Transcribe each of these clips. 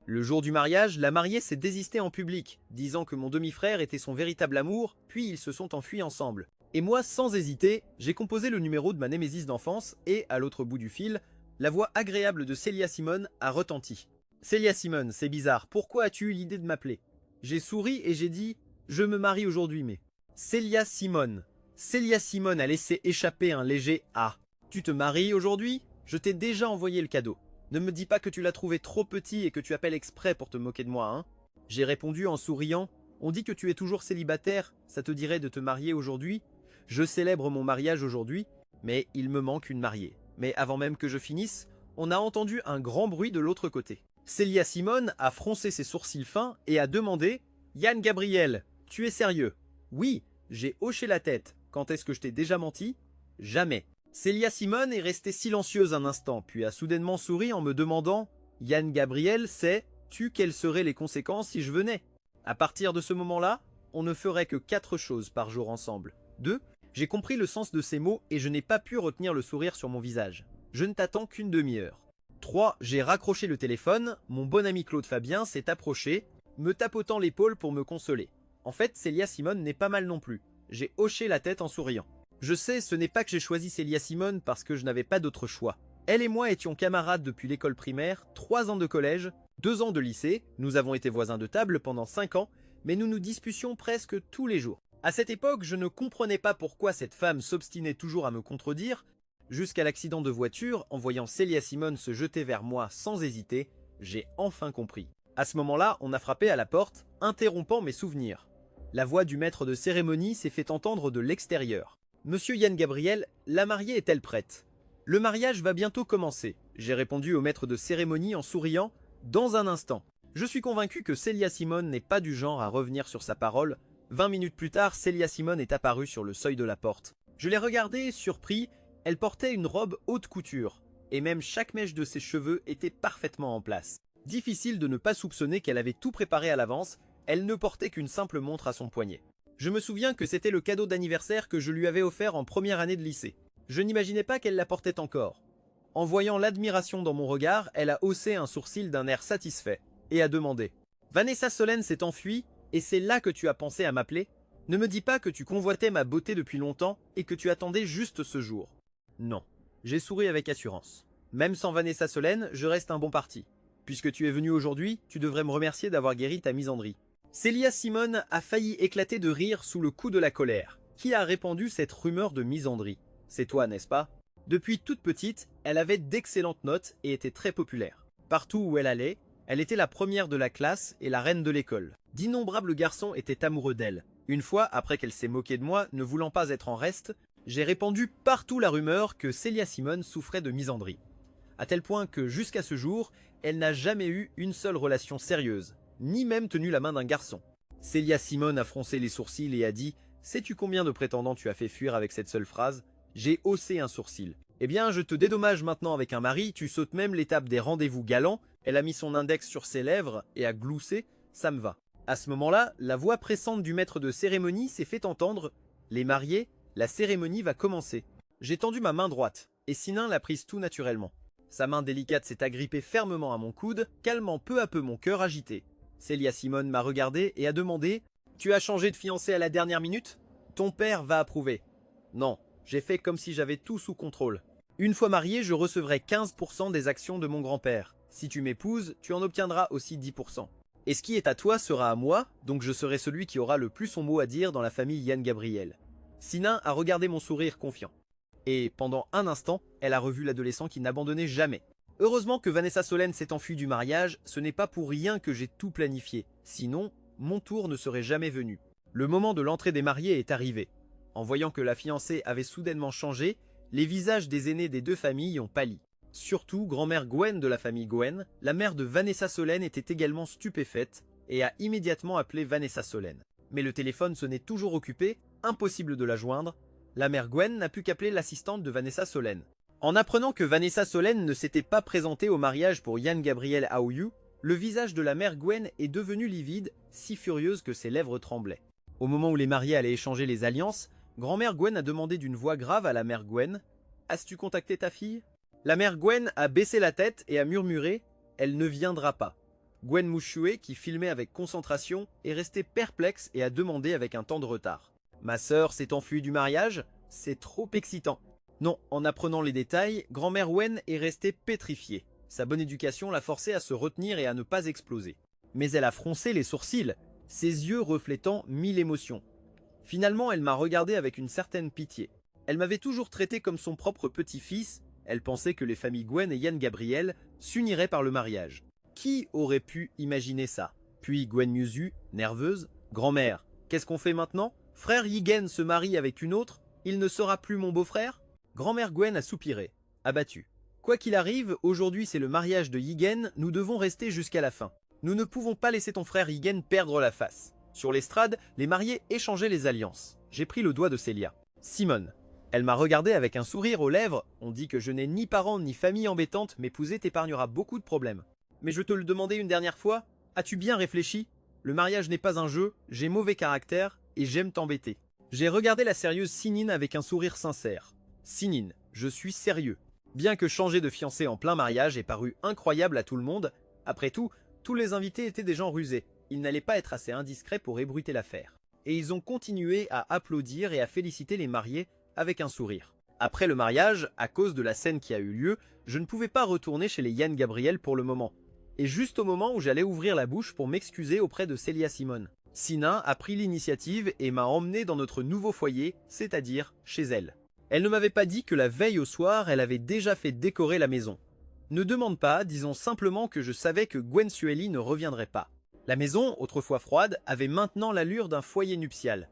Le jour du mariage, la mariée s'est désistée en public, disant que mon demi-frère était son véritable amour, puis ils se sont enfuis ensemble. Et moi, sans hésiter, j'ai composé le numéro de ma némésis d'enfance et, à l'autre bout du fil, la voix agréable de Célia Simone a retenti. Célia Simone, c'est bizarre, pourquoi as-tu eu l'idée de m'appeler? J'ai souri et j'ai dit « Je me marie aujourd'hui mais… » Célia Simone. Célia Simone a laissé échapper un léger « Ah ». Tu te maries aujourd'hui? Je t'ai déjà envoyé le cadeau. Ne me dis pas que tu l'as trouvé trop petit et que tu appelles exprès pour te moquer de moi, hein? J'ai répondu en souriant. On dit que tu es toujours célibataire, ça te dirait de te marier aujourd'hui? Je célèbre mon mariage aujourd'hui, mais il me manque une mariée. Mais avant même que je finisse, on a entendu un grand bruit de l'autre côté. Célia Simone a froncé ses sourcils fins et a demandé « Yann Gabriel, tu es sérieux ?» Oui, j'ai hoché la tête. Quand est-ce que je t'ai déjà menti? Jamais. Célia Simone est restée silencieuse un instant, puis a soudainement souri en me demandant « Yann Gabriel, sais-tu quelles seraient les conséquences si je venais ?» À partir de ce moment-là, on ne ferait que 4 choses par jour ensemble. 2. J'ai compris le sens de ces mots et je n'ai pas pu retenir le sourire sur mon visage. Je ne t'attends qu'une demi-heure. 3. J'ai raccroché le téléphone, mon bon ami Claude Fabien s'est approché, me tapotant l'épaule pour me consoler. En fait, Célia Simone n'est pas mal non plus. J'ai hoché la tête en souriant. Je sais, ce n'est pas que j'ai choisi Célia Simone parce que je n'avais pas d'autre choix. Elle et moi étions camarades depuis l'école primaire, 3 ans de collège, 2 ans de lycée, nous avons été voisins de table pendant 5 ans, mais nous nous disputions presque tous les jours. À cette époque, je ne comprenais pas pourquoi cette femme s'obstinait toujours à me contredire, jusqu'à l'accident de voiture, en voyant Célia Simone se jeter vers moi sans hésiter, j'ai enfin compris. À ce moment-là, on a frappé à la porte, interrompant mes souvenirs. La voix du maître de cérémonie s'est fait entendre de l'extérieur. Monsieur Yann Gabriel, la mariée est-elle prête? Le mariage va bientôt commencer. J'ai répondu au maître de cérémonie en souriant, dans un instant. Je suis convaincu que Célia Simone n'est pas du genre à revenir sur sa parole. 20 minutes plus tard, Célia Simone est apparue sur le seuil de la porte. Je l'ai regardée, surpris, elle portait une robe haute couture, et même chaque mèche de ses cheveux était parfaitement en place. Difficile de ne pas soupçonner qu'elle avait tout préparé à l'avance, elle ne portait qu'une simple montre à son poignet. Je me souviens que c'était le cadeau d'anniversaire que je lui avais offert en première année de lycée. Je n'imaginais pas qu'elle la portait encore. En voyant l'admiration dans mon regard, elle a haussé un sourcil d'un air satisfait, et a demandé « Vanessa Solène s'est enfuie, et c'est là que tu as pensé à m'appeler? Ne me dis pas que tu convoitais ma beauté depuis longtemps, et que tu attendais juste ce jour. » Non, j'ai souri avec assurance. Même sans Vanessa Solène, je reste un bon parti. Puisque tu es venu aujourd'hui, tu devrais me remercier d'avoir guéri ta misandrie. Célia Simone a failli éclater de rire sous le coup de la colère. Qui a répandu cette rumeur de misandrie? C'est toi, n'est-ce pas? Depuis toute petite, elle avait d'excellentes notes et était très populaire. Partout où elle allait, elle était la première de la classe et la reine de l'école. D'innombrables garçons étaient amoureux d'elle. Une fois, après qu'elle s'est moquée de moi, ne voulant pas être en reste, j'ai répandu partout la rumeur que Célia Simone souffrait de misandrie. À tel point que, jusqu'à ce jour, elle n'a jamais eu une seule relation sérieuse, ni même tenu la main d'un garçon. Célia Simone a froncé les sourcils et a dit « Sais-tu combien de prétendants tu as fait fuir avec cette seule phrase ?» J'ai haussé un sourcil. « Eh bien, je te dédommage maintenant avec un mari, tu sautes même l'étape des rendez-vous galants. » Elle a mis son index sur ses lèvres et a gloussé « Ça me va. » À ce moment-là, la voix pressante du maître de cérémonie s'est fait entendre « Les mariés, la cérémonie va commencer. » J'ai tendu ma main droite, et Sinin l'a prise tout naturellement. Sa main délicate s'est agrippée fermement à mon coude, calmant peu à peu mon cœur agité. Célia Simone m'a regardé et a demandé « Tu as changé de fiancé à la dernière minute? Ton père va approuver. » Non, j'ai fait comme si j'avais tout sous contrôle. Une fois marié, je recevrai 15% des actions de mon grand-père. Si tu m'épouses, tu en obtiendras aussi 10%. Et ce qui est à toi sera à moi, donc je serai celui qui aura le plus son mot à dire dans la famille Yann Gabriel. Sinin a regardé mon sourire confiant. Et pendant un instant, elle a revu l'adolescent qui n'abandonnait jamais. Heureusement que Vanessa Solène s'est enfuie du mariage, ce n'est pas pour rien que j'ai tout planifié. Sinon, mon tour ne serait jamais venu. Le moment de l'entrée des mariés est arrivé. En voyant que la fiancée avait soudainement changé, les visages des aînés des deux familles ont pâli. Surtout, grand-mère Gwen de la famille Gwen, la mère de Vanessa Solène était également stupéfaite et a immédiatement appelé Vanessa Solène. Mais le téléphone sonnait toujours occupé, impossible de la joindre. La mère Gwen n'a pu qu'appeler l'assistante de Vanessa Solène. En apprenant que Vanessa Solène ne s'était pas présentée au mariage pour Yann Gabriel Aouyou, le visage de la mère Gwen est devenu livide, si furieuse que ses lèvres tremblaient. Au moment où les mariés allaient échanger les alliances, grand-mère Gwen a demandé d'une voix grave à la mère Gwen « As-tu contacté ta fille ?» La mère Gwen a baissé la tête et a murmuré « Elle ne viendra pas. » Gwen Mouchoué, qui filmait avec concentration, est restée perplexe et a demandé avec un temps de retard. Ma sœur s'est enfuie du mariage? C'est trop excitant. Non, en apprenant les détails, grand-mère Wen est restée pétrifiée. Sa bonne éducation l'a forcée à se retenir et à ne pas exploser. Mais elle a froncé les sourcils, ses yeux reflétant 1000 émotions. Finalement, elle m'a regardé avec une certaine pitié. Elle m'avait toujours traité comme son propre petit-fils. Elle pensait que les familles Gwen et Yann Gabriel s'uniraient par le mariage. Qui aurait pu imaginer ça? Puis Gwen Musu, nerveuse, grand-mère, qu'est-ce qu'on fait maintenant? Frère Yigen se marie avec une autre, il ne sera plus mon beau-frère? Grand-mère Gwen a soupiré, abattue. Quoi qu'il arrive, aujourd'hui c'est le mariage de Yigen, nous devons rester jusqu'à la fin. Nous ne pouvons pas laisser ton frère Yigen perdre la face. Sur l'estrade, les mariés échangeaient les alliances. J'ai pris le doigt de Célia. Simone. Elle m'a regardé avec un sourire aux lèvres. On dit que je n'ai ni parents ni famille embêtante, m'épouser t'épargnera beaucoup de problèmes. Mais je te le demandais une dernière fois, as-tu bien réfléchi? Le mariage n'est pas un jeu, j'ai mauvais caractère et j'aime t'embêter. J'ai regardé la sérieuse Sinine avec un sourire sincère. Sinine, je suis sérieux. Bien que changer de fiancé en plein mariage ait paru incroyable à tout le monde, après tout, tous les invités étaient des gens rusés. Ils n'allaient pas être assez indiscrets pour ébruiter l'affaire. Et ils ont continué à applaudir et à féliciter les mariés avec un sourire. Après le mariage, à cause de la scène qui a eu lieu, je ne pouvais pas retourner chez les Yann Gabriel pour le moment. Et juste au moment où j'allais ouvrir la bouche pour m'excuser auprès de Célia Simone, Sina a pris l'initiative et m'a emmené dans notre nouveau foyer, c'est-à-dire chez elle. Elle ne m'avait pas dit que la veille au soir, elle avait déjà fait décorer la maison. Ne demande pas, disons simplement que je savais que Gwen Sueli ne reviendrait pas. La maison, autrefois froide, avait maintenant l'allure d'un foyer nuptial.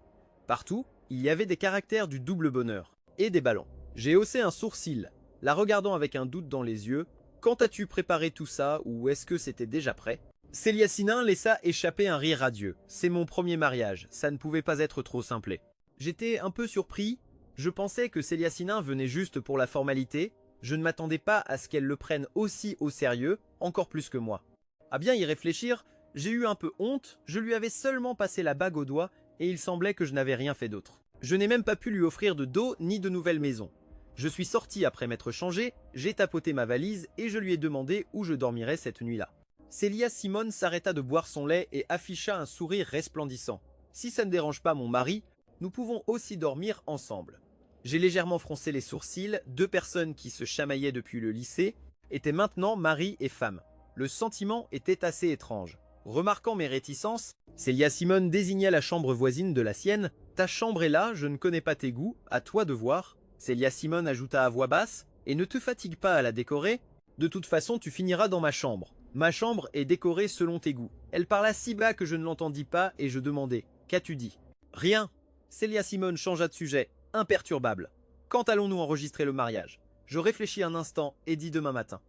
Partout, il y avait des caractères du double bonheur, et des ballons. J'ai haussé un sourcil, la regardant avec un doute dans les yeux. Quand as-tu préparé tout ça, ou est-ce que c'était déjà prêt? Célia Sinin laissa échapper un rire radieux. C'est mon premier mariage, ça ne pouvait pas être trop simplé. J'étais un peu surpris, je pensais que Célia Sinin venait juste pour la formalité, je ne m'attendais pas à ce qu'elle le prenne aussi au sérieux, encore plus que moi. À bien y réfléchir, j'ai eu un peu honte, je lui avais seulement passé la bague au doigt, et il semblait que je n'avais rien fait d'autre. Je n'ai même pas pu lui offrir de dos ni de nouvelle maison. Je suis sorti après m'être changé, j'ai tapoté ma valise et je lui ai demandé où je dormirais cette nuit-là. Célia Simone s'arrêta de boire son lait et afficha un sourire resplendissant. Si ça ne dérange pas mon mari, nous pouvons aussi dormir ensemble. J'ai légèrement froncé les sourcils, deux personnes qui se chamaillaient depuis le lycée étaient maintenant mari et femme. Le sentiment était assez étrange. Remarquant mes réticences, Célia Simone désigna la chambre voisine de la sienne. « Ta chambre est là, je ne connais pas tes goûts, à toi de voir. » Célia Simone ajouta à voix basse, « Et ne te fatigue pas à la décorer, de toute façon tu finiras dans ma chambre. Ma chambre est décorée selon tes goûts. » Elle parla si bas que je ne l'entendis pas et je demandai, « Qu'as-tu dit ?»« Rien. » Célia Simone changea de sujet, imperturbable. « Quand allons-nous enregistrer le mariage ?» Je réfléchis un instant et dis demain matin.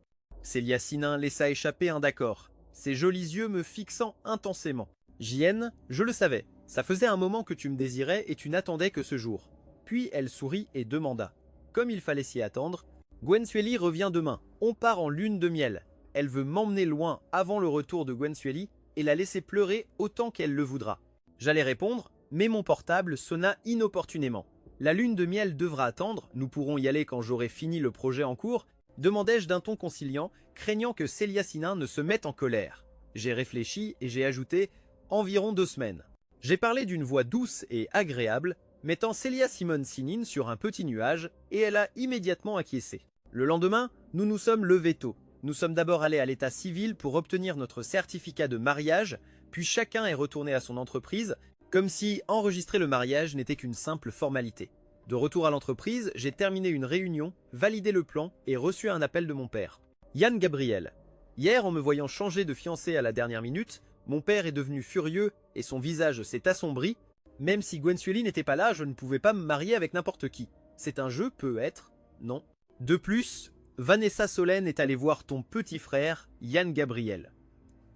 Célia Sinin laissa échapper un d'accord, ses jolis yeux me fixant intensément. « JN, je le savais. Ça faisait un moment que tu me désirais et tu n'attendais que ce jour. » Puis elle sourit et demanda. Comme il fallait s'y attendre, « Gwen Sueli revient demain. On part en lune de miel. Elle veut m'emmener loin avant le retour de Gwen Sueli et la laisser pleurer autant qu'elle le voudra. » J'allais répondre, mais mon portable sonna inopportunément. « La lune de miel devra attendre, nous pourrons y aller quand j'aurai fini le projet en cours. » demandai-je d'un ton conciliant, craignant que Célia Sinin ne se mette en colère. J'ai réfléchi et j'ai ajouté « environ 2 semaines ». J'ai parlé d'une voix douce et agréable, mettant Célia Simone Sinine sur un petit nuage, et elle a immédiatement acquiescé. Le lendemain, nous nous sommes levés tôt. Nous sommes d'abord allés à l'état civil pour obtenir notre certificat de mariage, puis chacun est retourné à son entreprise, comme si enregistrer le mariage n'était qu'une simple formalité. De retour à l'entreprise, j'ai terminé une réunion, validé le plan et reçu un appel de mon père. Yann Gabriel. Hier, en me voyant changer de fiancé à la dernière minute, mon père est devenu furieux et son visage s'est assombri. Même si Gwen Sueli n'était pas là, je ne pouvais pas me marier avec n'importe qui. C'est un jeu, peut-être, non. De plus, Vanessa Solène est allée voir ton petit frère, Yann Gabriel.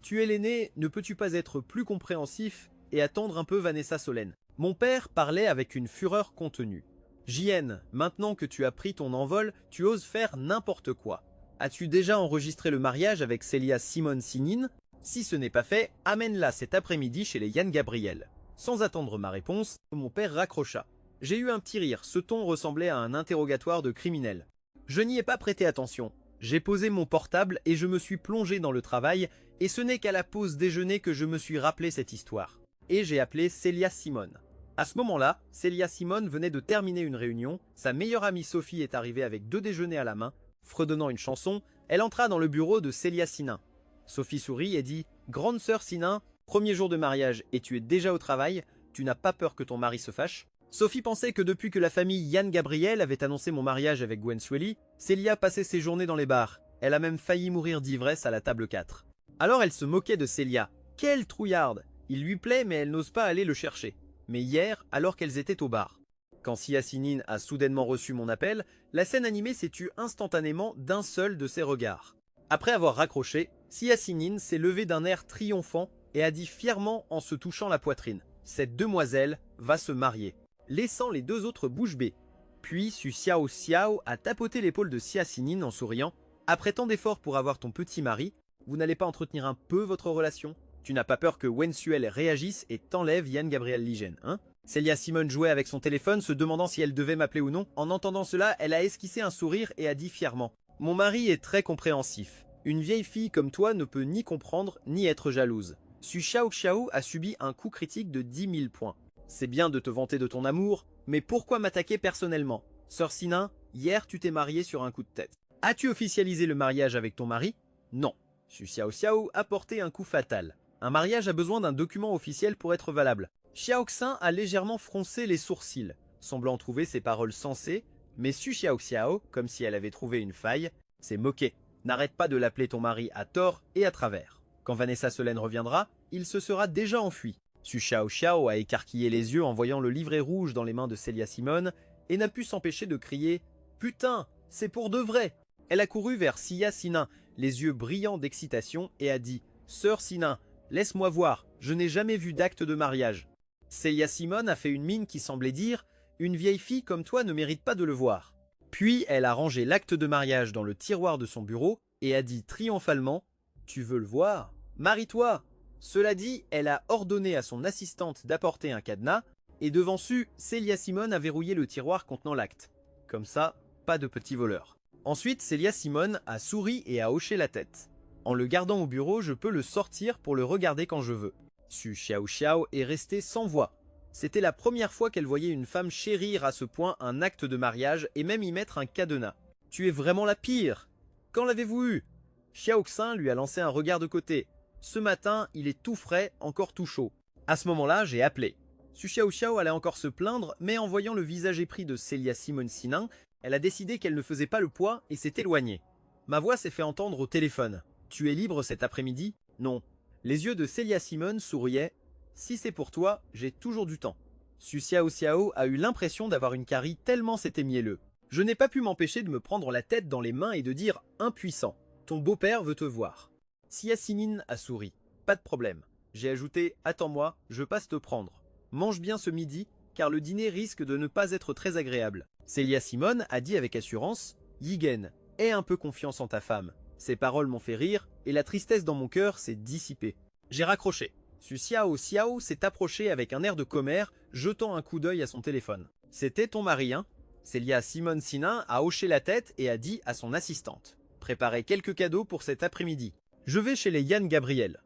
Tu es l'aîné, ne peux-tu pas être plus compréhensif et attendre un peu Vanessa Solène? Mon père parlait avec une fureur contenue. JN, maintenant que tu as pris ton envol, tu oses faire n'importe quoi. As-tu déjà enregistré le mariage avec Célia Simone Sinine? Si ce n'est pas fait, amène-la cet après-midi chez les Yann Gabriel. Sans attendre ma réponse, mon père raccrocha. J'ai eu un petit rire, ce ton ressemblait à un interrogatoire de criminel. Je n'y ai pas prêté attention. J'ai posé mon portable et je me suis plongé dans le travail, et ce n'est qu'à la pause déjeuner que je me suis rappelé cette histoire. Et j'ai appelé Celia Simone. À ce moment-là, Celia Simone venait de terminer une réunion, sa meilleure amie Sophie est arrivée avec 2 déjeuners à la main, fredonnant une chanson, elle entra dans le bureau de Celia Sinin. Sophie sourit et dit « Grande sœur Sinin, premier jour de mariage et tu es déjà au travail, tu n'as pas peur que ton mari se fâche ?» Sophie pensait que depuis que la famille Yann Gabriel avait annoncé mon mariage avec Gwen Swelly, Celia passait ses journées dans les bars. Elle a même failli mourir d'ivresse à la table 4. Alors elle se moquait de Celia. Quelle trouillarde! Il lui plaît mais elle n'ose pas aller le chercher. Mais hier, alors qu'elles étaient au bar. Quand Sia Sinin a soudainement reçu mon appel, la scène animée s'est tue instantanément d'un seul de ses regards. Après avoir raccroché, Sia Sinin s'est levée d'un air triomphant et a dit fièrement en se touchant la poitrine « Cette demoiselle va se marier », laissant les 2 autres bouche bée. Puis Su Xiao Xiao a tapoté l'épaule de Sia Sinin en souriant « Après tant d'efforts pour avoir ton petit mari, vous n'allez pas entretenir un peu votre relation ? Tu n'as pas peur que Wensuel réagisse et t'enlève Yann Gabriel Ligen, hein ?» Celia Simone jouait avec son téléphone, se demandant si elle devait m'appeler ou non. En entendant cela, elle a esquissé un sourire et a dit fièrement « Mon mari est très compréhensif. Une vieille fille comme toi ne peut ni comprendre ni être jalouse. Su Xiao Xiao a subi un coup critique de 10 000 points. C'est bien de te vanter de ton amour, mais pourquoi m'attaquer personnellement? Sœur Sinin, hier tu t'es mariée sur un coup de tête. As-tu officialisé le mariage avec ton mari? Non. Su Xiao Xiao a porté un coup fatal. Un mariage a besoin d'un document officiel pour être valable. Xiaoxin a légèrement froncé les sourcils, semblant trouver ses paroles sensées, mais Su Xiao Xiao, comme si elle avait trouvé une faille, s'est moquée. N'arrête pas de l'appeler ton mari à tort et à travers. Quand Vanessa Solène reviendra, il se sera déjà enfui. Su Xiao Xiao a écarquillé les yeux en voyant le livret rouge dans les mains de Celia Simone et n'a pu s'empêcher de crier « Putain, c'est pour de vrai !» Elle a couru vers Sia Sinin, les yeux brillants d'excitation, et a dit « Sœur Sinin, laisse-moi voir, je n'ai jamais vu d'acte de mariage. » Celia Simone a fait une mine qui semblait dire « Une vieille fille comme toi ne mérite pas de le voir. » Puis elle a rangé l'acte de mariage dans le tiroir de son bureau et a dit triomphalement « Tu veux le voir? Marie-toi !» Cela dit, elle a ordonné à son assistante d'apporter un cadenas et devant Su, Celia Simone a verrouillé le tiroir contenant l'acte. Comme ça, pas de petits voleurs. Ensuite, Celia Simone a souri et a hoché la tête. En le gardant au bureau, je peux le sortir pour le regarder quand je veux. Su Xiao Xiao est restée sans voix. C'était la première fois qu'elle voyait une femme chérir à ce point un acte de mariage et même y mettre un cadenas. « Tu es vraiment la pire! Quand l'avez-vous eu ?» Xiaoxin lui a lancé un regard de côté. Ce matin, il est tout frais, encore tout chaud. À ce moment-là, j'ai appelé. Su Xiao Xiao allait encore se plaindre, mais en voyant le visage épris de Celia Simone Sinin, elle a décidé qu'elle ne faisait pas le poids et s'est éloignée. Ma voix s'est fait entendre au téléphone. « Tu es libre cet après-midi ?» « Non. » Les yeux de Celia Simone souriaient. « Si c'est pour toi, j'ai toujours du temps. » Su Xiao Xiao a eu l'impression d'avoir une carie tellement c'était mielleux. Je n'ai pas pu m'empêcher de me prendre la tête dans les mains et de dire « Impuissant, ton beau-père veut te voir. » Sia Sinin a souri. « Pas de problème. » J'ai ajouté « Attends-moi, je passe te prendre. Mange bien ce midi, car le dîner risque de ne pas être très agréable. » Celia Simone a dit avec assurance « Yigen, aie un peu confiance en ta femme. » Ces paroles m'ont fait rire, et la tristesse dans mon cœur s'est dissipée. J'ai raccroché. Su Xiao Xiao s'est approché avec un air de commère, jetant un coup d'œil à son téléphone. « C'était ton mari, hein ?» Celia Simone Sinin a hoché la tête et a dit à son assistante « Préparez quelques cadeaux pour cet après-midi. Je vais chez les Yann Gabriel. »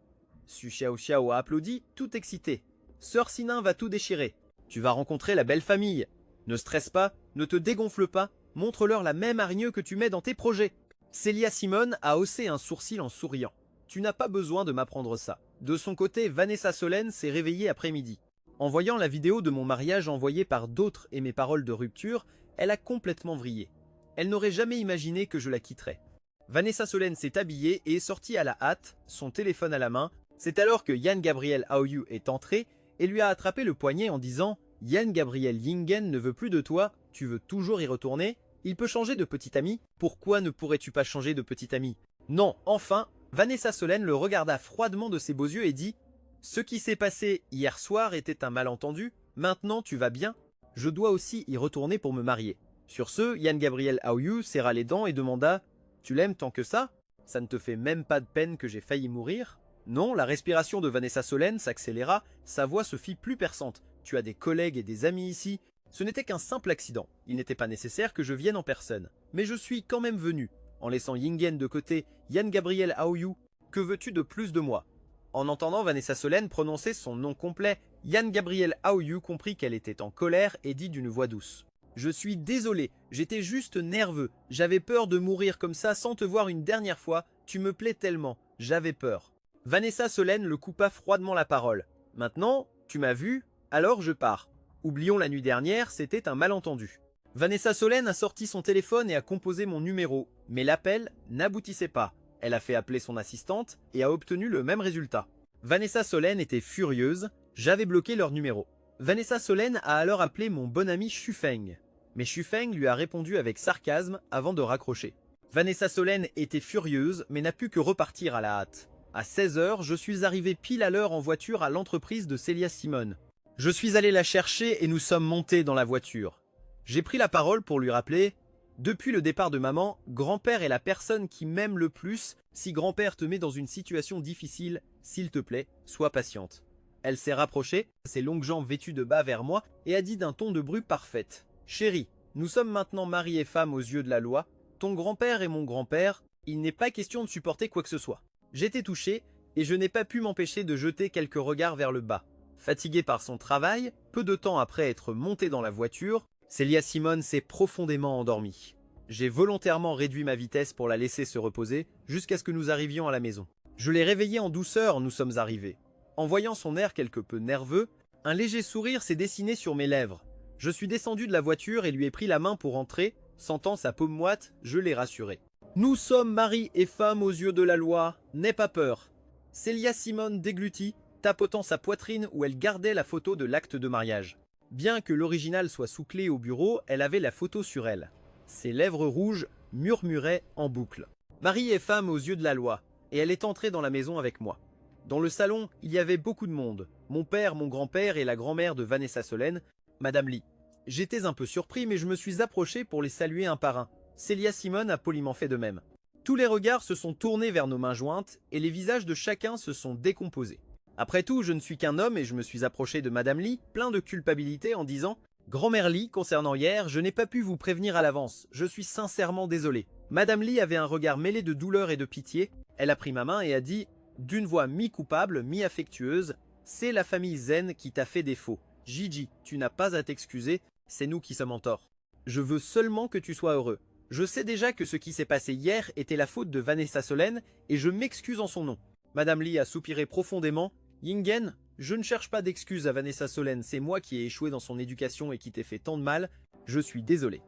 Su Xiao Xiao a applaudi, tout excité. « Sœur Sinin va tout déchirer. Tu vas rencontrer la belle famille. Ne stresse pas, ne te dégonfle pas, montre-leur la même hargneux que tu mets dans tes projets. » Celia Simone a haussé un sourcil en souriant. « Tu n'as pas besoin de m'apprendre ça. » De son côté, Vanessa Solène s'est réveillée après-midi. En voyant la vidéo de mon mariage envoyée par d'autres et mes paroles de rupture, elle a complètement vrillé. Elle n'aurait jamais imaginé que je la quitterais. Vanessa Solène s'est habillée et est sortie à la hâte, son téléphone à la main. C'est alors que Yann Gabriel Aoyu est entré et lui a attrapé le poignet en disant « Yann Gabriel Yingen ne veut plus de toi, tu veux toujours y retourner? Il peut changer de petit ami? Pourquoi ne pourrais-tu pas changer de petit ami? » Non, enfin, Vanessa Solène le regarda froidement de ses beaux yeux et dit « Ce qui s'est passé hier soir était un malentendu, maintenant tu vas bien? Je dois aussi y retourner pour me marier. » Sur ce, Yann Gabriel Aoyu serra les dents et demanda « Tu l'aimes tant que ça? Ça ne te fait même pas de peine que j'ai failli mourir ?» Non, la respiration de Vanessa Solène s'accéléra, sa voix se fit plus perçante. « Tu as des collègues et des amis ici. Ce n'était qu'un simple accident. Il n'était pas nécessaire que je vienne en personne. Mais je suis quand même venu. en laissant Yingen de côté. Yann Gabriel Aoyu, que veux-tu de plus de moi? En entendant Vanessa Solène prononcer son nom complet, Yann Gabriel Aoyu comprit qu'elle était en colère et dit d'une voix douce. Je suis désolé, j'étais juste nerveux, j'avais peur de mourir comme ça sans te voir une dernière fois, tu me plais tellement, j'avais peur. Vanessa Solène le coupa froidement la parole. Maintenant, tu m'as vu, alors je pars. Oublions la nuit dernière, c'était un malentendu. Vanessa Solène a sorti son téléphone et a composé mon numéro, mais l'appel n'aboutissait pas. Elle a fait appeler son assistante et a obtenu le même résultat. Vanessa Solène était furieuse, j'avais bloqué leur numéro. Vanessa Solène a alors appelé mon bon ami Xufeng. Mais Xufeng lui a répondu avec sarcasme avant de raccrocher. Vanessa Solène était furieuse mais n'a pu que repartir à la hâte. À 16 h, je suis arrivé pile à l'heure en voiture à l'entreprise de Célia Simone. Je suis allé la chercher et nous sommes montés dans la voiture. J'ai pris la parole pour lui rappeler « Depuis le départ de maman, grand-père est la personne qui m'aime le plus. Si grand-père te met dans une situation difficile, s'il te plaît, sois patiente. » Elle s'est rapprochée, ses longues jambes vêtues de bas vers moi, et a dit d'un ton de bru parfaite. « Chérie, nous sommes maintenant mari et femme aux yeux de la loi. Ton grand-père est mon grand-père. Il n'est pas question de supporter quoi que ce soit. » J'étais touché, et je n'ai pas pu m'empêcher de jeter quelques regards vers le bas. Fatiguée par son travail, peu de temps après être montée dans la voiture, Célia Simone s'est profondément endormie. J'ai volontairement réduit ma vitesse pour la laisser se reposer jusqu'à ce que nous arrivions à la maison. Je l'ai réveillée en douceur, nous sommes arrivés. En voyant son air quelque peu nerveux, un léger sourire s'est dessiné sur mes lèvres. Je suis descendu de la voiture et lui ai pris la main pour entrer. Sentant sa paume moite, je l'ai rassuré. « Nous sommes mari et femme aux yeux de la loi, n'aie pas peur. » Célia Simone déglutit, tapotant sa poitrine où elle gardait la photo de l'acte de mariage. Bien que l'original soit sous clé au bureau, elle avait la photo sur elle. Ses lèvres rouges murmuraient en boucle. Mari et femme aux yeux de la loi, et elle est entrée dans la maison avec moi. Dans le salon, il y avait beaucoup de monde. Mon père, mon grand-père et la grand-mère de Vanessa Solène, Madame Lee. J'étais un peu surpris, mais je me suis approché pour les saluer un par un. Célia Simone a poliment fait de même. Tous les regards se sont tournés vers nos mains jointes, et les visages de chacun se sont décomposés. Après tout, je ne suis qu'un homme et je me suis approché de Madame Lee, plein de culpabilité en disant « Grand-mère Lee, concernant hier, je n'ai pas pu vous prévenir à l'avance, je suis sincèrement désolé. » Madame Lee avait un regard mêlé de douleur et de pitié. Elle a pris ma main et a dit, d'une voix mi-coupable, mi-affectueuse, « C'est la famille Zen qui t'a fait défaut. Gigi, tu n'as pas à t'excuser, c'est nous qui sommes en tort. Je veux seulement que tu sois heureux. Je sais déjà que ce qui s'est passé hier était la faute de Vanessa Solène et je m'excuse en son nom. » Madame Lee a soupiré profondément. « Yingen, je ne cherche pas d'excuses à Vanessa Solène, c'est moi qui ai échoué dans son éducation et qui t'ai fait tant de mal. Je suis désolé. »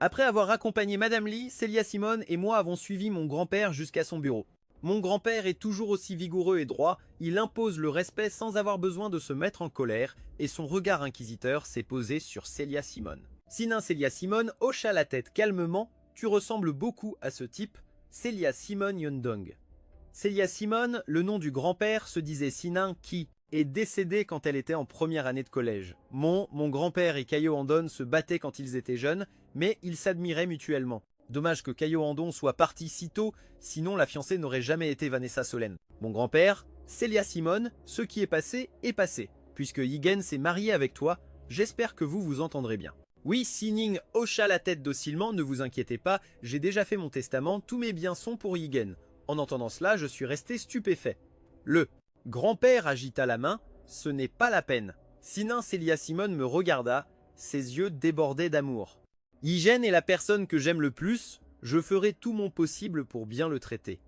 Après avoir accompagné Madame Lee, Célia Simone et moi avons suivi mon grand-père jusqu'à son bureau. Mon grand-père est toujours aussi vigoureux et droit, il impose le respect sans avoir besoin de se mettre en colère et son regard inquisiteur s'est posé sur Célia Simone. Sinan Célia Simone hocha la tête calmement. « Tu ressembles beaucoup à ce type, Célia Simone Yondong. » Célia Simone, le nom du grand-père, se disait Sinan qui est décédé quand elle était en première année de collège. Mon grand-père et Caillot Andon se battaient quand ils étaient jeunes, mais ils s'admiraient mutuellement. Dommage que Caillot Andon soit parti si tôt, sinon la fiancée n'aurait jamais été Vanessa Solène. Mon grand-père, Célia Simone, ce qui est passé. Puisque Yigen s'est marié avec toi, j'espère que vous vous entendrez bien. Oui, Sining hocha la tête docilement, ne vous inquiétez pas, j'ai déjà fait mon testament, tous mes biens sont pour Yigen. En entendant cela, je suis resté stupéfait. Le grand-père agita la main, ce n'est pas la peine. Sinan Célia Simone me regarda, ses yeux débordaient d'amour. Yigen est la personne que j'aime le plus, je ferai tout mon possible pour bien le traiter.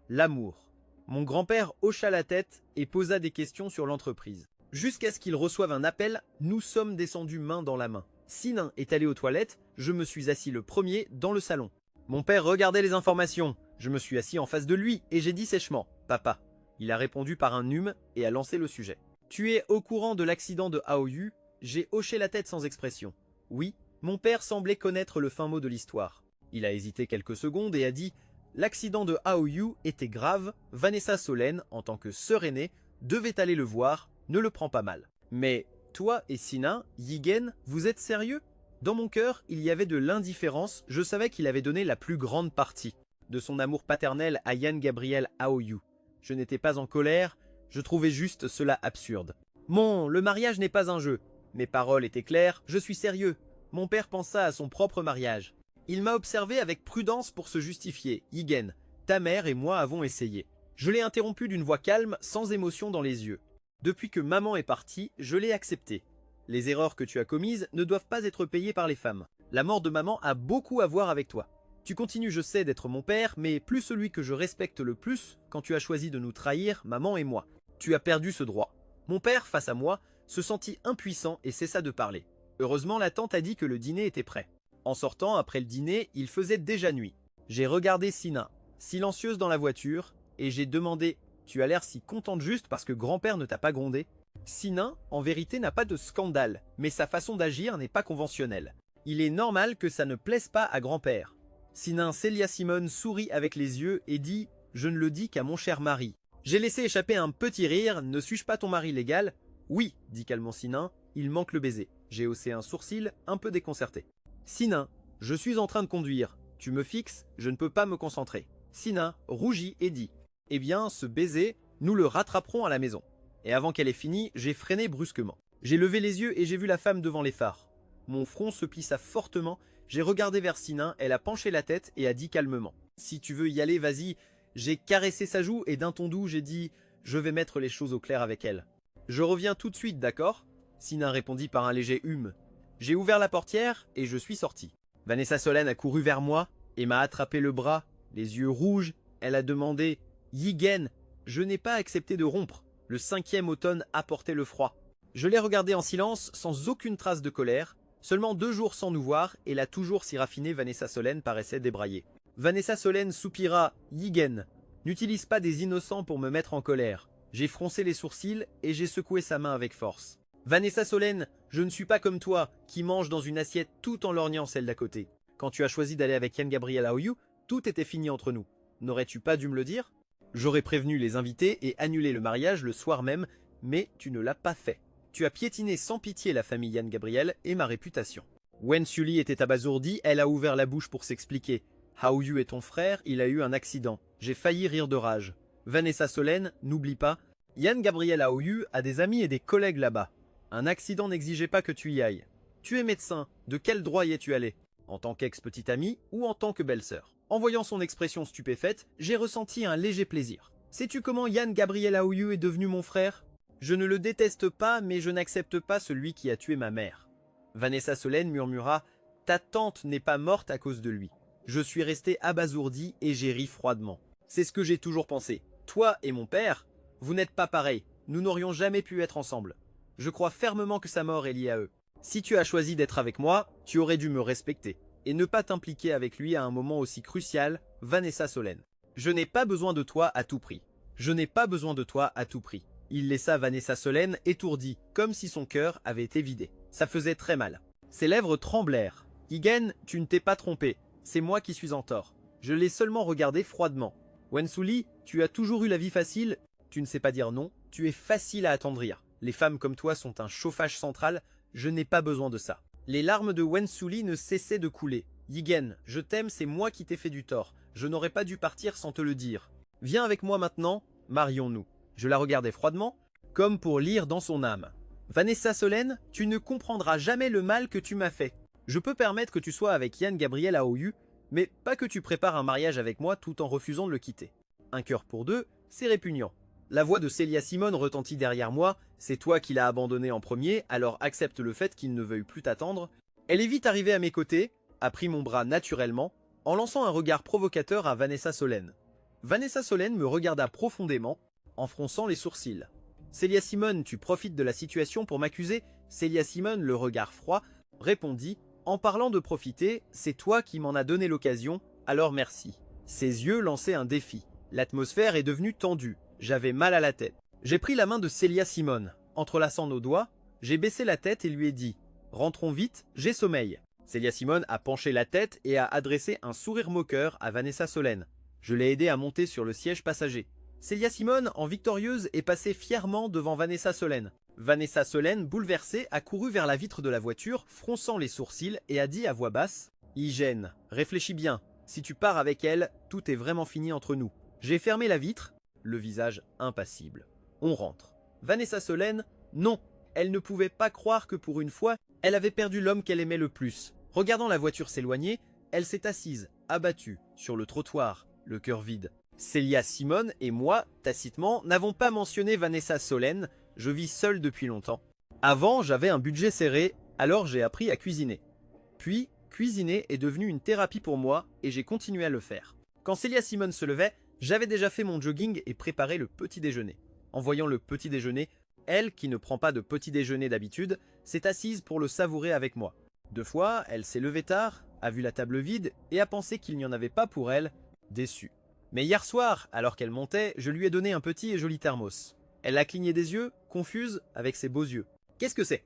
L'amour. Mon grand-père hocha la tête et posa des questions sur l'entreprise. Jusqu'à ce qu'il reçoive un appel, nous sommes descendus main dans la main. Sinan est allé aux toilettes, je me suis assis le premier dans le salon. Mon père regardait les informations. Je me suis assis en face de lui et j'ai dit sèchement « Papa ». Il a répondu par un hume et a lancé le sujet. « Tu es au courant de l'accident de Aoyu ?» J'ai hoché la tête sans expression. Oui, mon père semblait connaître le fin mot de l'histoire. Il a hésité quelques secondes et a dit « L'accident de Aoyu était grave, Vanessa Solène, en tant que sœur aînée, devait aller le voir, ne le prends pas mal. Mais toi et Sinan, Yigen, vous êtes sérieux ?» Dans mon cœur, il y avait de l'indifférence, je savais qu'il avait donné la plus grande partie de son amour paternel à Yann Gabriel Aoyu. Je n'étais pas en colère, je trouvais juste cela absurde. Le mariage n'est pas un jeu. Mes paroles étaient claires, je suis sérieux. Mon père pensa à son propre mariage. Il m'a observé avec prudence pour se justifier. Yigen, ta mère et moi avons essayé. Je l'ai interrompu d'une voix calme, sans émotion dans les yeux. Depuis que maman est partie, je l'ai accepté. Les erreurs que tu as commises ne doivent pas être payées par les femmes. La mort de maman a beaucoup à voir avec toi. Tu continues, je sais, d'être mon père, mais plus celui que je respecte le plus quand tu as choisi de nous trahir, maman et moi. Tu as perdu ce droit. Mon père, face à moi, se sentit impuissant et cessa de parler. Heureusement, la tante a dit que le dîner était prêt. En sortant, après le dîner, il faisait déjà nuit. J'ai regardé Sina, silencieuse dans la voiture, et j'ai demandé « Tu as l'air si contente juste parce que grand-père ne t'a pas grondé ?» Sina, en vérité, n'a pas de scandale, mais sa façon d'agir n'est pas conventionnelle. Il est normal que ça ne plaise pas à grand-père. Sina Célia Simone sourit avec les yeux et dit « Je ne le dis qu'à mon cher mari. » J'ai laissé échapper un petit rire, ne suis-je pas ton mari légal? Oui, dit calmement Sina, il manque le baiser. J'ai haussé un sourcil, un peu déconcerté. Sina, je suis en train de conduire. Tu me fixes, je ne peux pas me concentrer. Sina rougit et dit « Eh bien, ce baiser, nous le rattraperons à la maison. » Et avant qu'elle ait fini, j'ai freiné brusquement. J'ai levé les yeux et j'ai vu la femme devant les phares. Mon front se plissa fortement, j'ai regardé vers Sina, elle a penché la tête et a dit calmement « Si tu veux y aller, vas-y. » J'ai caressé sa joue et d'un ton doux, j'ai dit « Je vais mettre les choses au clair avec elle. » « Je reviens tout de suite, d'accord ?» Sina répondit par un léger hum. J'ai ouvert la portière et je suis sorti. Vanessa Solène a couru vers moi et m'a attrapé le bras, les yeux rouges. Elle a demandé « Yigen, je n'ai pas accepté de rompre. Le 5e automne apportait le froid. » Je l'ai regardée en silence, sans aucune trace de colère. Seulement 2 jours sans nous voir et la toujours si raffinée Vanessa Solène paraissait débraillée. Vanessa Solène soupira « Yigen, n'utilise pas des innocents pour me mettre en colère. » J'ai froncé les sourcils et j'ai secoué sa main avec force. Vanessa Solène, je ne suis pas comme toi, qui mange dans une assiette tout en lorgnant celle d'à côté. Quand tu as choisi d'aller avec Yann Gabriel Aoyu, tout était fini entre nous. N'aurais-tu pas dû me le dire? J'aurais prévenu les invités et annulé le mariage le soir même, mais tu ne l'as pas fait. Tu as piétiné sans pitié la famille Yann Gabriel et ma réputation. Wen Sully était abasourdie, elle a ouvert la bouche pour s'expliquer. Aoyu est ton frère, il a eu un accident. J'ai failli rire de rage. Vanessa Solène, n'oublie pas, Yann Gabriel Aoyu a des amis et des collègues là-bas. Un accident n'exigeait pas que tu y ailles. Tu es médecin, de quel droit y es-tu allé? En tant qu'ex-petite amie ou en tant que belle-sœur? En voyant son expression stupéfaite, j'ai ressenti un léger plaisir. Sais-tu comment Yann Gabriel Aoyu est devenu mon frère? Je ne le déteste pas, mais je n'accepte pas celui qui a tué ma mère. Vanessa Solène murmura « Ta tante n'est pas morte à cause de lui. » Je suis resté abasourdi et j'ai ri froidement. C'est ce que j'ai toujours pensé. Toi et mon père, vous n'êtes pas pareils. Nous n'aurions jamais pu être ensemble. Je crois fermement que sa mort est liée à eux. Si tu as choisi d'être avec moi, tu aurais dû me respecter et ne pas t'impliquer avec lui à un moment aussi crucial, Vanessa Solène. Je n'ai pas besoin de toi à tout prix. Je n'ai pas besoin de toi à tout prix. Il laissa Vanessa Solène étourdie, comme si son cœur avait été vidé. Ça faisait très mal. Ses lèvres tremblèrent. Yigen, tu ne t'es pas trompé. C'est moi qui suis en tort. Je l'ai seulement regardé froidement. Wensuli, tu as toujours eu la vie facile. Tu ne sais pas dire non. Tu es facile à attendrir. Les femmes comme toi sont un chauffage central. Je n'ai pas besoin de ça. Les larmes de Wensuli ne cessaient de couler. Yigen, je t'aime, c'est moi qui t'ai fait du tort. Je n'aurais pas dû partir sans te le dire. Viens avec moi maintenant, marions-nous. Je la regardais froidement, comme pour lire dans son âme. Vanessa Solène, tu ne comprendras jamais le mal que tu m'as fait. Je peux permettre que tu sois avec Yann Gabriel Aoyu, mais pas que tu prépares un mariage avec moi tout en refusant de le quitter. Un cœur pour deux, c'est répugnant. La voix de Célia Simone retentit derrière moi. C'est toi qui l'as abandonné en premier, alors accepte le fait qu'il ne veuille plus t'attendre. Elle est vite arrivée à mes côtés, a pris mon bras naturellement, en lançant un regard provocateur à Vanessa Solène. Vanessa Solène me regarda profondément, en fronçant les sourcils. Célia Simone, tu profites de la situation pour m'accuser? Célia Simone, le regard froid, répondit. En parlant de profiter, c'est toi qui m'en as donné l'occasion, alors merci. Ses yeux lançaient un défi. L'atmosphère est devenue tendue. J'avais mal à la tête. J'ai pris la main de Célia Simone. Entrelaçant nos doigts, j'ai baissé la tête et lui ai dit « Rentrons vite, j'ai sommeil ». Célia Simone a penché la tête et a adressé un sourire moqueur à Vanessa Solène. Je l'ai aidé à monter sur le siège passager. Célia Simone, en victorieuse, est passée fièrement devant Vanessa Solène. Vanessa Solène, bouleversée, a couru vers la vitre de la voiture, fronçant les sourcils, et a dit à voix basse « Hygiène, réfléchis bien. Si tu pars avec elle, tout est vraiment fini entre nous. » J'ai fermé la vitre, le visage impassible. On rentre. Vanessa Solène, non. Elle ne pouvait pas croire que pour une fois, elle avait perdu l'homme qu'elle aimait le plus. Regardant la voiture s'éloigner, Elle s'est assise, abattue, sur le trottoir, le cœur vide. Célia Simone et moi, tacitement, n'avons pas mentionné Vanessa Solène, je vis seul depuis longtemps. Avant, j'avais un budget serré, alors j'ai appris à cuisiner. Puis, cuisiner est devenu une thérapie pour moi et j'ai continué à le faire. Quand Célia Simone se levait, j'avais déjà fait mon jogging et préparé le petit déjeuner. En voyant le petit déjeuner, elle, qui ne prend pas de petit déjeuner d'habitude, s'est assise pour le savourer avec moi. 2 fois, elle s'est levée tard, a vu la table vide et a pensé qu'il n'y en avait pas pour elle, déçue. Mais hier soir, alors qu'elle montait, je lui ai donné un petit et joli thermos. Elle a cligné des yeux, confuse, avec ses beaux yeux. Qu'est-ce que c'est?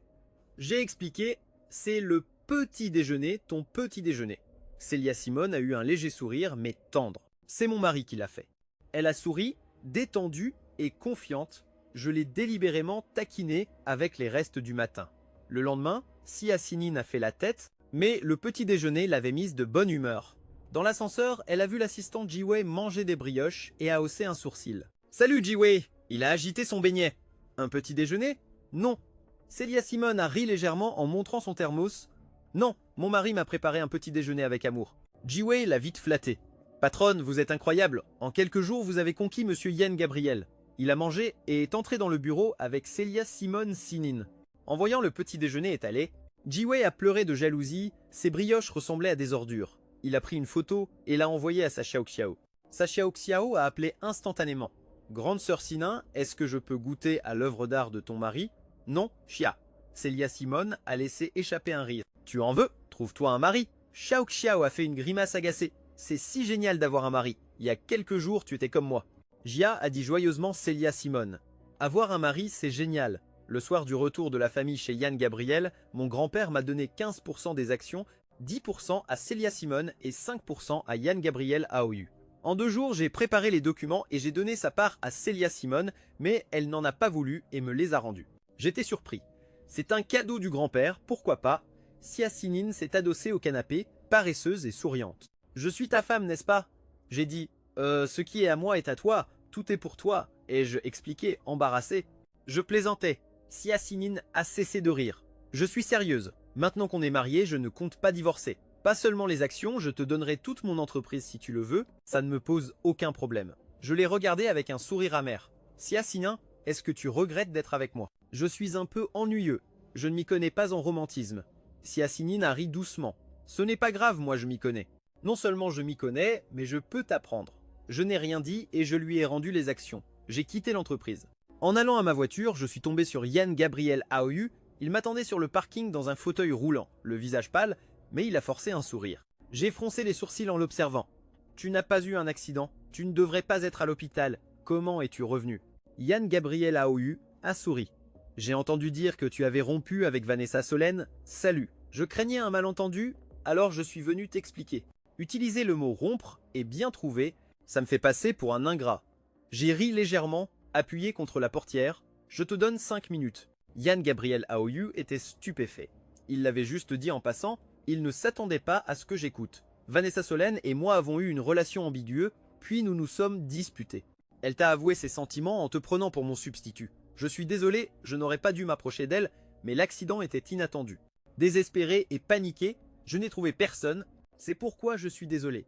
J'ai expliqué, c'est le petit déjeuner, ton petit déjeuner. Célia Simone a eu un léger sourire, mais tendre. C'est mon mari qui l'a fait. Elle a souri, détendue et confiante. Je l'ai délibérément taquinée avec les restes du matin. Le lendemain, Sia Sinine a fait la tête, mais le petit déjeuner l'avait mise de bonne humeur. Dans l'ascenseur, elle a vu l'assistant Jiwei manger des brioches et a haussé un sourcil. « Salut Jiwei !» Il a agité son beignet. « Un petit déjeuner ?»« Non. » Célia Simone a ri légèrement en montrant son thermos. « Non, mon mari m'a préparé un petit déjeuner avec amour. » Jiwei l'a vite flatté. « Patronne, vous êtes incroyable. En quelques jours, vous avez conquis Monsieur Yan Gabriel. » Il a mangé et est entré dans le bureau avec Célia Simone Sinine. En voyant le petit déjeuner étalé, Jiwei a pleuré de jalousie, ses brioches ressemblaient à des ordures. Il a pris une photo et l'a envoyée à sa Xiaoxiao. Sa Xiaoxiao a appelé instantanément. « Grande sœur Sinin, est-ce que je peux goûter à l'œuvre d'art de ton mari ?»« Non, Xia. » Célia Simone a laissé échapper un rire. « Tu en veux? Trouve-toi un mari. » Xiaoxiao a fait une grimace agacée. « C'est si génial d'avoir un mari. Il y a quelques jours, tu étais comme moi. » Jia a dit joyeusement Célia Simone. « Avoir un mari, c'est génial. Le soir du retour de la famille chez Yan Gabriel, mon grand-père m'a donné 15% des actions, 10% à Célia Simone et 5% à Yan Gabriel Aoyu. En 2 jours, j'ai préparé les documents et j'ai donné sa part à Célia Simone, mais elle n'en a pas voulu et me les a rendus. J'étais surpris. C'est un cadeau du grand-père, pourquoi pas? Sia Sinine s'est adossée au canapé, paresseuse et souriante. « Je suis ta femme, n'est-ce pas ?» J'ai dit « ce qui est à moi est à toi, tout est pour toi », ai-je expliqué, embarrassé. Je plaisantais. Sia Sinine a cessé de rire. « Je suis sérieuse. Maintenant qu'on est mariés, je ne compte pas divorcer. Pas seulement les actions, je te donnerai toute mon entreprise si tu le veux, ça ne me pose aucun problème. » Je l'ai regardé avec un sourire amer. « Sia Sinine, est-ce que tu regrettes d'être avec moi? Je suis un peu ennuyeux. Je ne m'y connais pas en romantisme. » Sia Sinine a ri doucement. « Ce n'est pas grave, moi je m'y connais. Non seulement je m'y connais, mais je peux t'apprendre. » Je n'ai rien dit et je lui ai rendu les actions. J'ai quitté l'entreprise. En allant à ma voiture, je suis tombé sur Yan Gabriel Aoyu. Il m'attendait sur le parking dans un fauteuil roulant, le visage pâle, mais il a forcé un sourire. J'ai froncé les sourcils en l'observant. « Tu n'as pas eu un accident. Tu ne devrais pas être à l'hôpital. Comment es-tu revenu ?» Yan Gabriel Aoyu a souri. « J'ai entendu dire que tu avais rompu avec Vanessa Solène. Salut. Je craignais un malentendu, alors je suis venu t'expliquer. Utiliser le mot rompre est bien trouvé, ça me fait passer pour un ingrat. » J'ai ri légèrement, appuyé contre la portière. « Je te donne 5 minutes. » Yan Gabriel Aoyu était stupéfait. Il l'avait juste dit en passant, il ne s'attendait pas à ce que j'écoute. Vanessa Solène et moi avons eu une relation ambiguë, puis nous nous sommes disputés. Elle t'a avoué ses sentiments en te prenant pour mon substitut. Je suis désolé, je n'aurais pas dû m'approcher d'elle, mais l'accident était inattendu. Désespéré et paniqué, je n'ai trouvé personne, c'est pourquoi je suis désolé.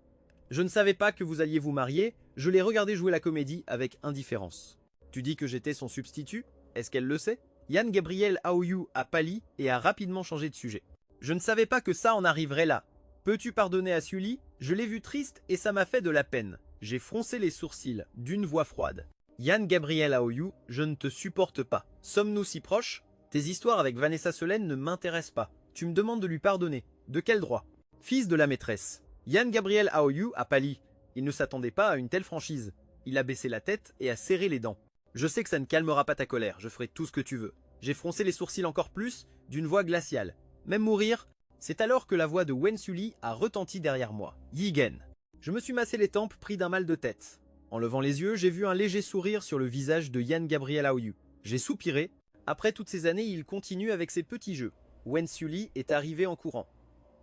Je ne savais pas que vous alliez vous marier, je l'ai regardé jouer la comédie avec indifférence. Tu dis que j'étais son substitut? Est-ce qu'elle le sait? Yan Gabriel Aoyu a pâli et a rapidement changé de sujet. Je ne savais pas que ça en arriverait là. Peux-tu pardonner à Sully? Je l'ai vu triste et ça m'a fait de la peine. J'ai froncé les sourcils d'une voix froide. Yan Gabriel Aoyu, je ne te supporte pas. Sommes-nous si proches? Tes histoires avec Vanessa Solène ne m'intéressent pas. Tu me demandes de lui pardonner. De quel droit? Fils de la maîtresse. Yan Gabriel Aoyu a pâli. Il ne s'attendait pas à une telle franchise. Il a baissé la tête et a serré les dents. Je sais que ça ne calmera pas ta colère, je ferai tout ce que tu veux. J'ai froncé les sourcils encore plus, d'une voix glaciale. Même mourir? C'est alors que la voix de Wen Sully a retenti derrière moi. Yigen. Je me suis massé les tempes pris d'un mal de tête. En levant les yeux, j'ai vu un léger sourire sur le visage de Yan Gabriel Aoyu. J'ai soupiré. Après toutes ces années, il continue avec ses petits jeux. Wen Sully est arrivé en courant.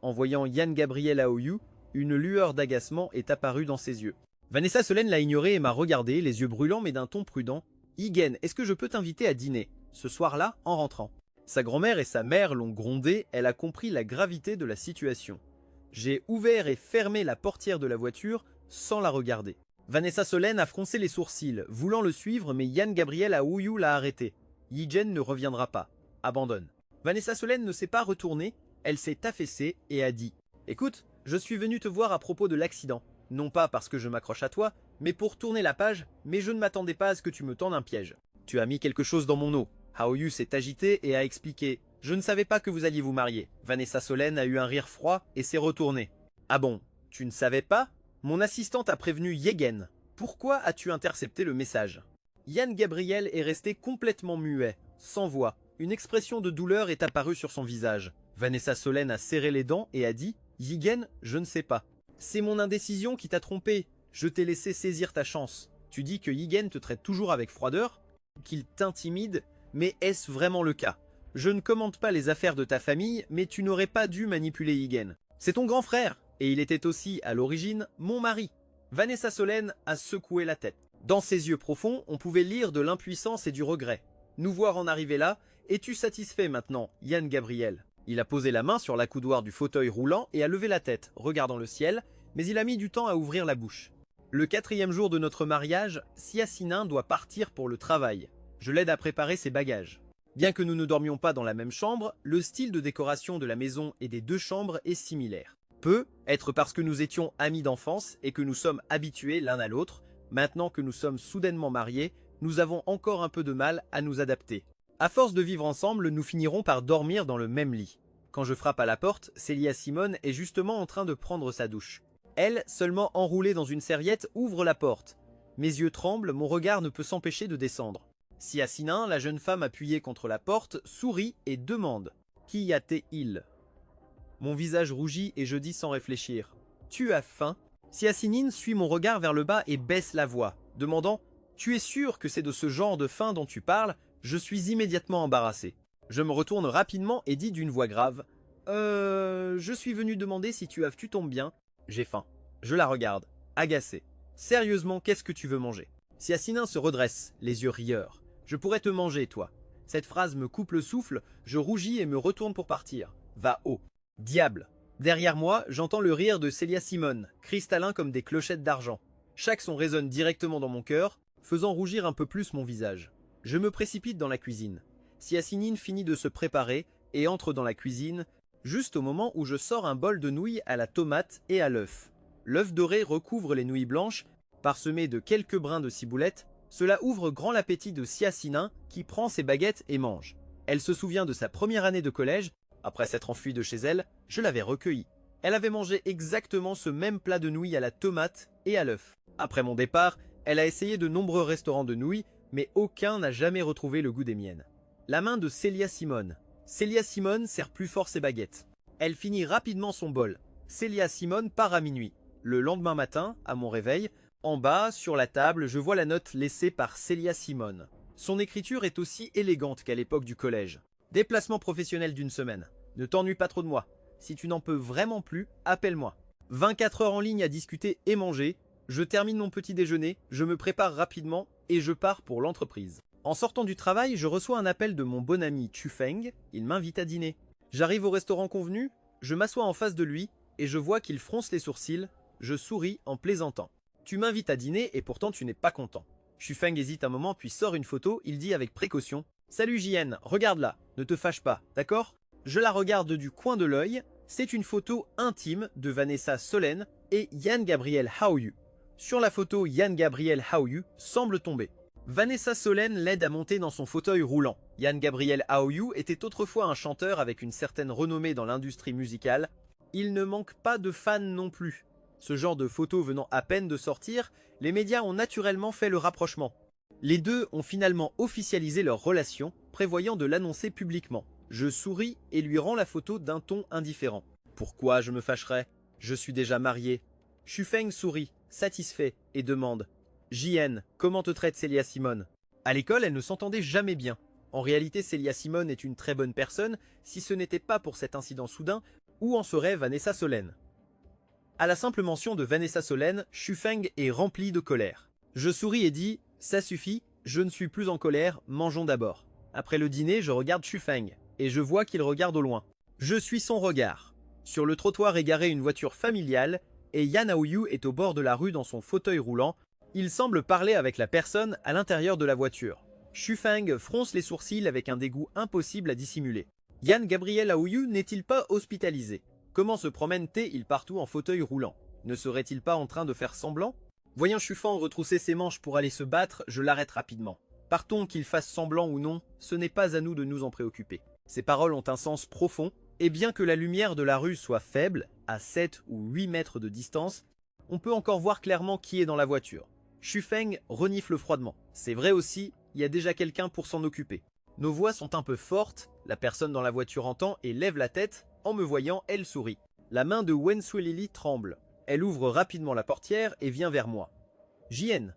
En voyant Yan Gabriel Aoyu, une lueur d'agacement est apparue dans ses yeux. Vanessa Solène l'a ignoré et m'a regardé, les yeux brûlants mais d'un ton prudent. « Yigen, est-ce que je peux t'inviter à dîner? Ce soir-là, en rentrant. » Sa grand-mère et sa mère l'ont grondée, elle a compris la gravité de la situation. J'ai ouvert et fermé la portière de la voiture sans la regarder. Vanessa Solène a froncé les sourcils, voulant le suivre, mais Yann Gabriel Aouyou l'a arrêté. Yijen ne reviendra pas. Abandonne. Vanessa Solène ne s'est pas retournée, elle s'est affaissée et a dit « Écoute, je suis venu te voir à propos de l'accident. Non pas parce que je m'accroche à toi, mais pour tourner la page, mais je ne m'attendais pas à ce que tu me tendes un piège. Tu as mis quelque chose dans mon eau. » Aouyou s'est agité et a expliqué « Je ne savais pas que vous alliez vous marier. » Vanessa Solène a eu un rire froid et s'est retournée. « Ah bon, tu ne savais pas ? Mon assistante a prévenu Yegen. Pourquoi as-tu intercepté le message ?» Yann Gabriel est resté complètement muet, sans voix. Une expression de douleur est apparue sur son visage. Vanessa Solène a serré les dents et a dit « Yigen, je ne sais pas. C'est mon indécision qui t'a trompé. Je t'ai laissé saisir ta chance. Tu dis que Yigen te traite toujours avec froideur, qu'il t'intimide, mais est-ce vraiment le cas? Je ne commente pas les affaires de ta famille, mais tu n'aurais pas dû manipuler Yigen. C'est ton grand frère, et il était aussi, à l'origine, mon mari. » Vanessa Solène a secoué la tête. Dans ses yeux profonds, on pouvait lire de l'impuissance et du regret. Nous voir en arriver là, es-tu satisfait maintenant, Yann Gabriel? Il a posé la main sur l'accoudoir du fauteuil roulant et a levé la tête, regardant le ciel, mais il a mis du temps à ouvrir la bouche. Le 4e jour de notre mariage, Siassinin doit partir pour le travail. Je l'aide à préparer ses bagages. Bien que nous ne dormions pas dans la même chambre, le style de décoration de la maison et des 2 chambres est similaire. Peut être parce que nous étions amis d'enfance et que nous sommes habitués l'un à l'autre. Maintenant que nous sommes soudainement mariés, nous avons encore un peu de mal à nous adapter. À force de vivre ensemble, nous finirons par dormir dans le même lit. Quand je frappe à la porte, Célia Simone est justement en train de prendre sa douche. Elle, seulement enroulée dans une serviette, ouvre la porte. Mes yeux tremblent, mon regard ne peut s'empêcher de descendre. Siassinin, la jeune femme appuyée contre la porte, sourit et demande « Qui a-t-il » Mon visage rougit et je dis sans réfléchir « Tu as faim ?» Siassinine suit mon regard vers le bas et baisse la voix, demandant « Tu es sûr que c'est de ce genre de faim dont tu parles ?» Je suis immédiatement embarrassé. Je me retourne rapidement et dis d'une voix grave « je suis venu demander si tu tombes bien. J'ai faim. » Je la regarde, agacé. « Sérieusement, qu'est-ce que tu veux manger ?» Siassinin se redresse, les yeux rieurs. « Je pourrais te manger, toi. » Cette phrase me coupe le souffle, je rougis et me retourne pour partir. Va haut. Diable. Derrière moi, j'entends le rire de Célia Simone, cristallin comme des clochettes d'argent. Chaque son résonne directement dans mon cœur, faisant rougir un peu plus mon visage. Je me précipite dans la cuisine. Siassinine finit de se préparer et entre dans la cuisine, juste au moment où je sors un bol de nouilles à la tomate et à l'œuf. L'œuf doré recouvre les nouilles blanches, parsemées de quelques brins de ciboulette. Cela ouvre grand l'appétit de Siassinin qui prend ses baguettes et mange. Elle se souvient de sa première année de collège. Après s'être enfuie de chez elle, je l'avais recueillie. Elle avait mangé exactement ce même plat de nouilles à la tomate et à l'œuf. Après mon départ, elle a essayé de nombreux restaurants de nouilles, mais aucun n'a jamais retrouvé le goût des miennes. La main de Célia Simone. Célia Simone serre plus fort ses baguettes. Elle finit rapidement son bol. Célia Simone part à minuit. Le lendemain matin, à mon réveil, en bas, sur la table, je vois la note laissée par Célia Simone. Son écriture est aussi élégante qu'à l'époque du collège. Déplacement professionnel d'1 semaine. Ne t'ennuie pas trop de moi. Si tu n'en peux vraiment plus, appelle-moi. 24 heures en ligne à discuter et manger. Je termine mon petit déjeuner, je me prépare rapidement et je pars pour l'entreprise. En sortant du travail, je reçois un appel de mon bon ami Chufeng, il m'invite à dîner. J'arrive au restaurant convenu, je m'assois en face de lui et je vois qu'il fronce les sourcils, je souris en plaisantant. Tu m'invites à dîner et pourtant tu n'es pas content. Chufeng hésite un moment puis sort une photo, il dit avec précaution « Salut JN, regarde-la, ne te fâche pas, d'accord ?» Je la regarde du coin de l'œil, c'est une photo intime de Vanessa Solène et Yann Gabriel Aouyou. Sur la photo, Yann Gabriel Aouyou semble tomber. Vanessa Solène l'aide à monter dans son fauteuil roulant. Yann Gabriel Aouyou était autrefois un chanteur avec une certaine renommée dans l'industrie musicale. Il ne manque pas de fans non plus. Ce genre de photos venant à peine de sortir, les médias ont naturellement fait le rapprochement. Les deux ont finalement officialisé leur relation, prévoyant de l'annoncer publiquement. Je souris et lui rends la photo d'un ton indifférent. Pourquoi je me fâcherais? Je suis déjà marié. Chufeng sourit, satisfait, et demande « JN, comment te traite Célia Simone ?» À l'école, elle ne s'entendait jamais bien. En réalité, Célia Simone est une très bonne personne, si ce n'était pas pour cet incident soudain, où en serait Vanessa Solène? À la simple mention de Vanessa Solène, Chufeng est rempli de colère. Je souris et dis « Ça suffit, je ne suis plus en colère, mangeons d'abord. » Après le dîner, je regarde Chufeng, et je vois qu'il regarde au loin. Je suis son regard. Sur le trottoir est garée une voiture familiale et Yan Haoyu est au bord de la rue dans son fauteuil roulant. Il semble parler avec la personne à l'intérieur de la voiture. Xufeng fronce les sourcils avec un dégoût impossible à dissimuler. Yan Gabriel Haoyu n'est-il pas hospitalisé? Comment se promène-t-il partout en fauteuil roulant? Ne serait-il pas en train de faire semblant? Voyant Xufeng retrousser ses manches pour aller se battre, je l'arrête rapidement. Partons qu'il fasse semblant ou non, ce n'est pas à nous de nous en préoccuper. Ces paroles ont un sens profond, et bien que la lumière de la rue soit faible, à 7 ou 8 mètres de distance, on peut encore voir clairement qui est dans la voiture. Xufeng renifle froidement. C'est vrai aussi, il y a déjà quelqu'un pour s'en occuper. Nos voix sont un peu fortes, la personne dans la voiture entend et lève la tête. En me voyant, elle sourit. La main de Wen Suelili tremble. Elle ouvre rapidement la portière et vient vers moi. JN,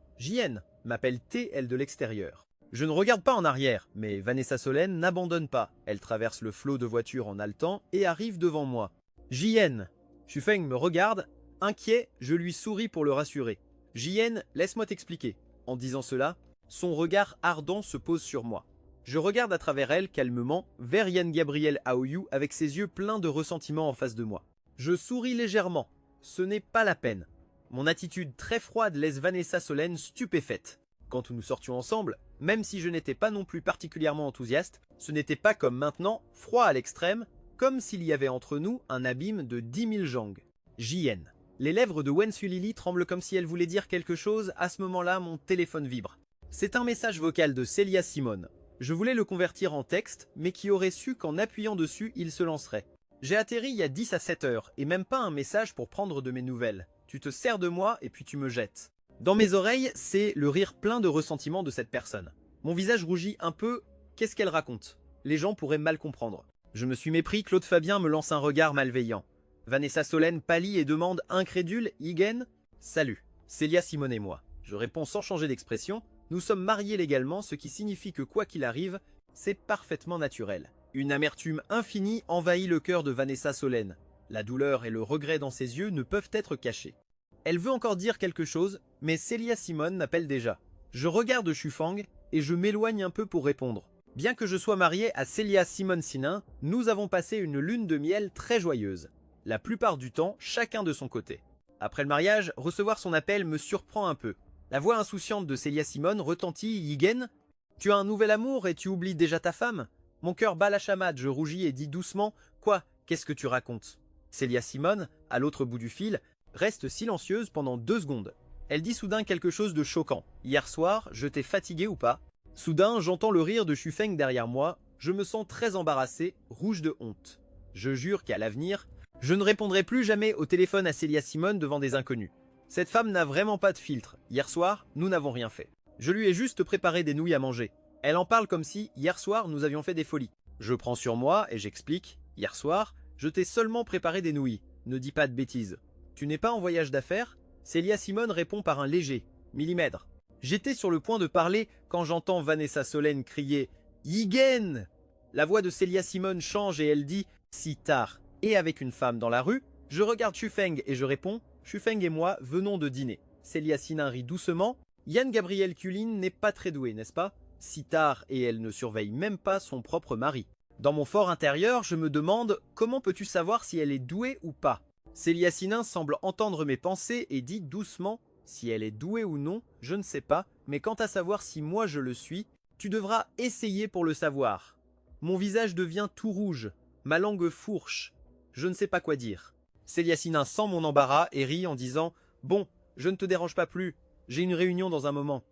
m'appelle-t elle de l'extérieur. Je ne regarde pas en arrière, mais Vanessa Solène n'abandonne pas. Elle traverse le flot de voitures en haletant et arrive devant moi. JN. Xufeng me regarde. Inquiet, je lui souris pour le rassurer. JN, laisse-moi t'expliquer. En disant cela, son regard ardent se pose sur moi. Je regarde à travers elle calmement vers Yan Gabriel Haoyu avec ses yeux pleins de ressentiment en face de moi. Je souris légèrement. Ce n'est pas la peine. Mon attitude très froide laisse Vanessa Solène stupéfaite. Quand nous sortions ensemble, même si je n'étais pas non plus particulièrement enthousiaste, ce n'était pas comme maintenant, froid à l'extrême, comme s'il y avait entre nous un abîme de 10 000 jangs. JN. Les lèvres de Wen Suelili tremblent comme si elle voulait dire quelque chose. À ce moment-là, mon téléphone vibre. C'est un message vocal de Celia Simone. Je voulais le convertir en texte, mais qui aurait su qu'en appuyant dessus, il se lancerait. J'ai atterri il y a 10 à 7 heures, et même pas un message pour prendre de mes nouvelles. Tu te sers de moi, et puis tu me jettes. Dans mes oreilles, c'est le rire plein de ressentiment de cette personne. Mon visage rougit un peu. Qu'est-ce qu'elle raconte? Les gens pourraient mal comprendre. Je me suis mépris, Claude Fabien me lance un regard malveillant. Vanessa Solène pâlit et demande, incrédule, Igen? Salut, Celia Simone et moi. Je réponds sans changer d'expression. Nous sommes mariés légalement, ce qui signifie que quoi qu'il arrive, c'est parfaitement naturel. Une amertume infinie envahit le cœur de Vanessa Solène. La douleur et le regret dans ses yeux ne peuvent être cachés. Elle veut encore dire quelque chose, mais Celia Simone m'appelle déjà. Je regarde Xufeng et je m'éloigne un peu pour répondre. Bien que je sois marié à Celia Simone Sinin, nous avons passé une lune de miel très joyeuse. La plupart du temps, chacun de son côté. Après le mariage, recevoir son appel me surprend un peu. La voix insouciante de Celia Simone retentit. Igen, tu as un nouvel amour et tu oublies déjà ta femme? Mon cœur bat la chamade, je rougis et dis doucement. Quoi? Qu'est-ce que tu racontes? Celia Simone, à l'autre bout du fil, reste silencieuse pendant 2 secondes. Elle dit soudain quelque chose de choquant. Hier soir, je t'ai fatigué ou pas? Soudain, j'entends le rire de Xufeng derrière moi. Je me sens très embarrassé, rouge de honte. Je jure qu'à l'avenir, je ne répondrai plus jamais au téléphone à Celia Simone devant des inconnus. Cette femme n'a vraiment pas de filtre. Hier soir, nous n'avons rien fait. Je lui ai juste préparé des nouilles à manger. Elle en parle comme si, hier soir, nous avions fait des folies. Je prends sur moi et j'explique. Hier soir, je t'ai seulement préparé des nouilles. Ne dis pas de bêtises. Tu n'es pas en voyage d'affaires? Celia Simone répond par un léger millimètre. J'étais sur le point de parler quand j'entends Vanessa Solène crier « Igen !» La voix de Celia Simone change et elle dit « Si tard et avec une femme dans la rue ?» Je regarde Xufeng et je réponds « Xufeng et moi venons de dîner. » Celia Sinin rit doucement. Yan Gabriel Culin n'est pas très douée, n'est-ce pas? Si tard et elle ne surveille même pas son propre mari. Dans mon fort intérieur, je me demande comment peux-tu savoir si elle est douée ou pas? Celia Sinin semble entendre mes pensées et dit doucement « Si elle est douée ou non, je ne sais pas, mais quant à savoir si moi je le suis, tu devras essayer pour le savoir. » Mon visage devient tout rouge, ma langue fourche. Je ne sais pas quoi dire. Celia Sinin sent mon embarras et rit en disant « Bon, je ne te dérange pas plus, j'ai une réunion dans un moment. »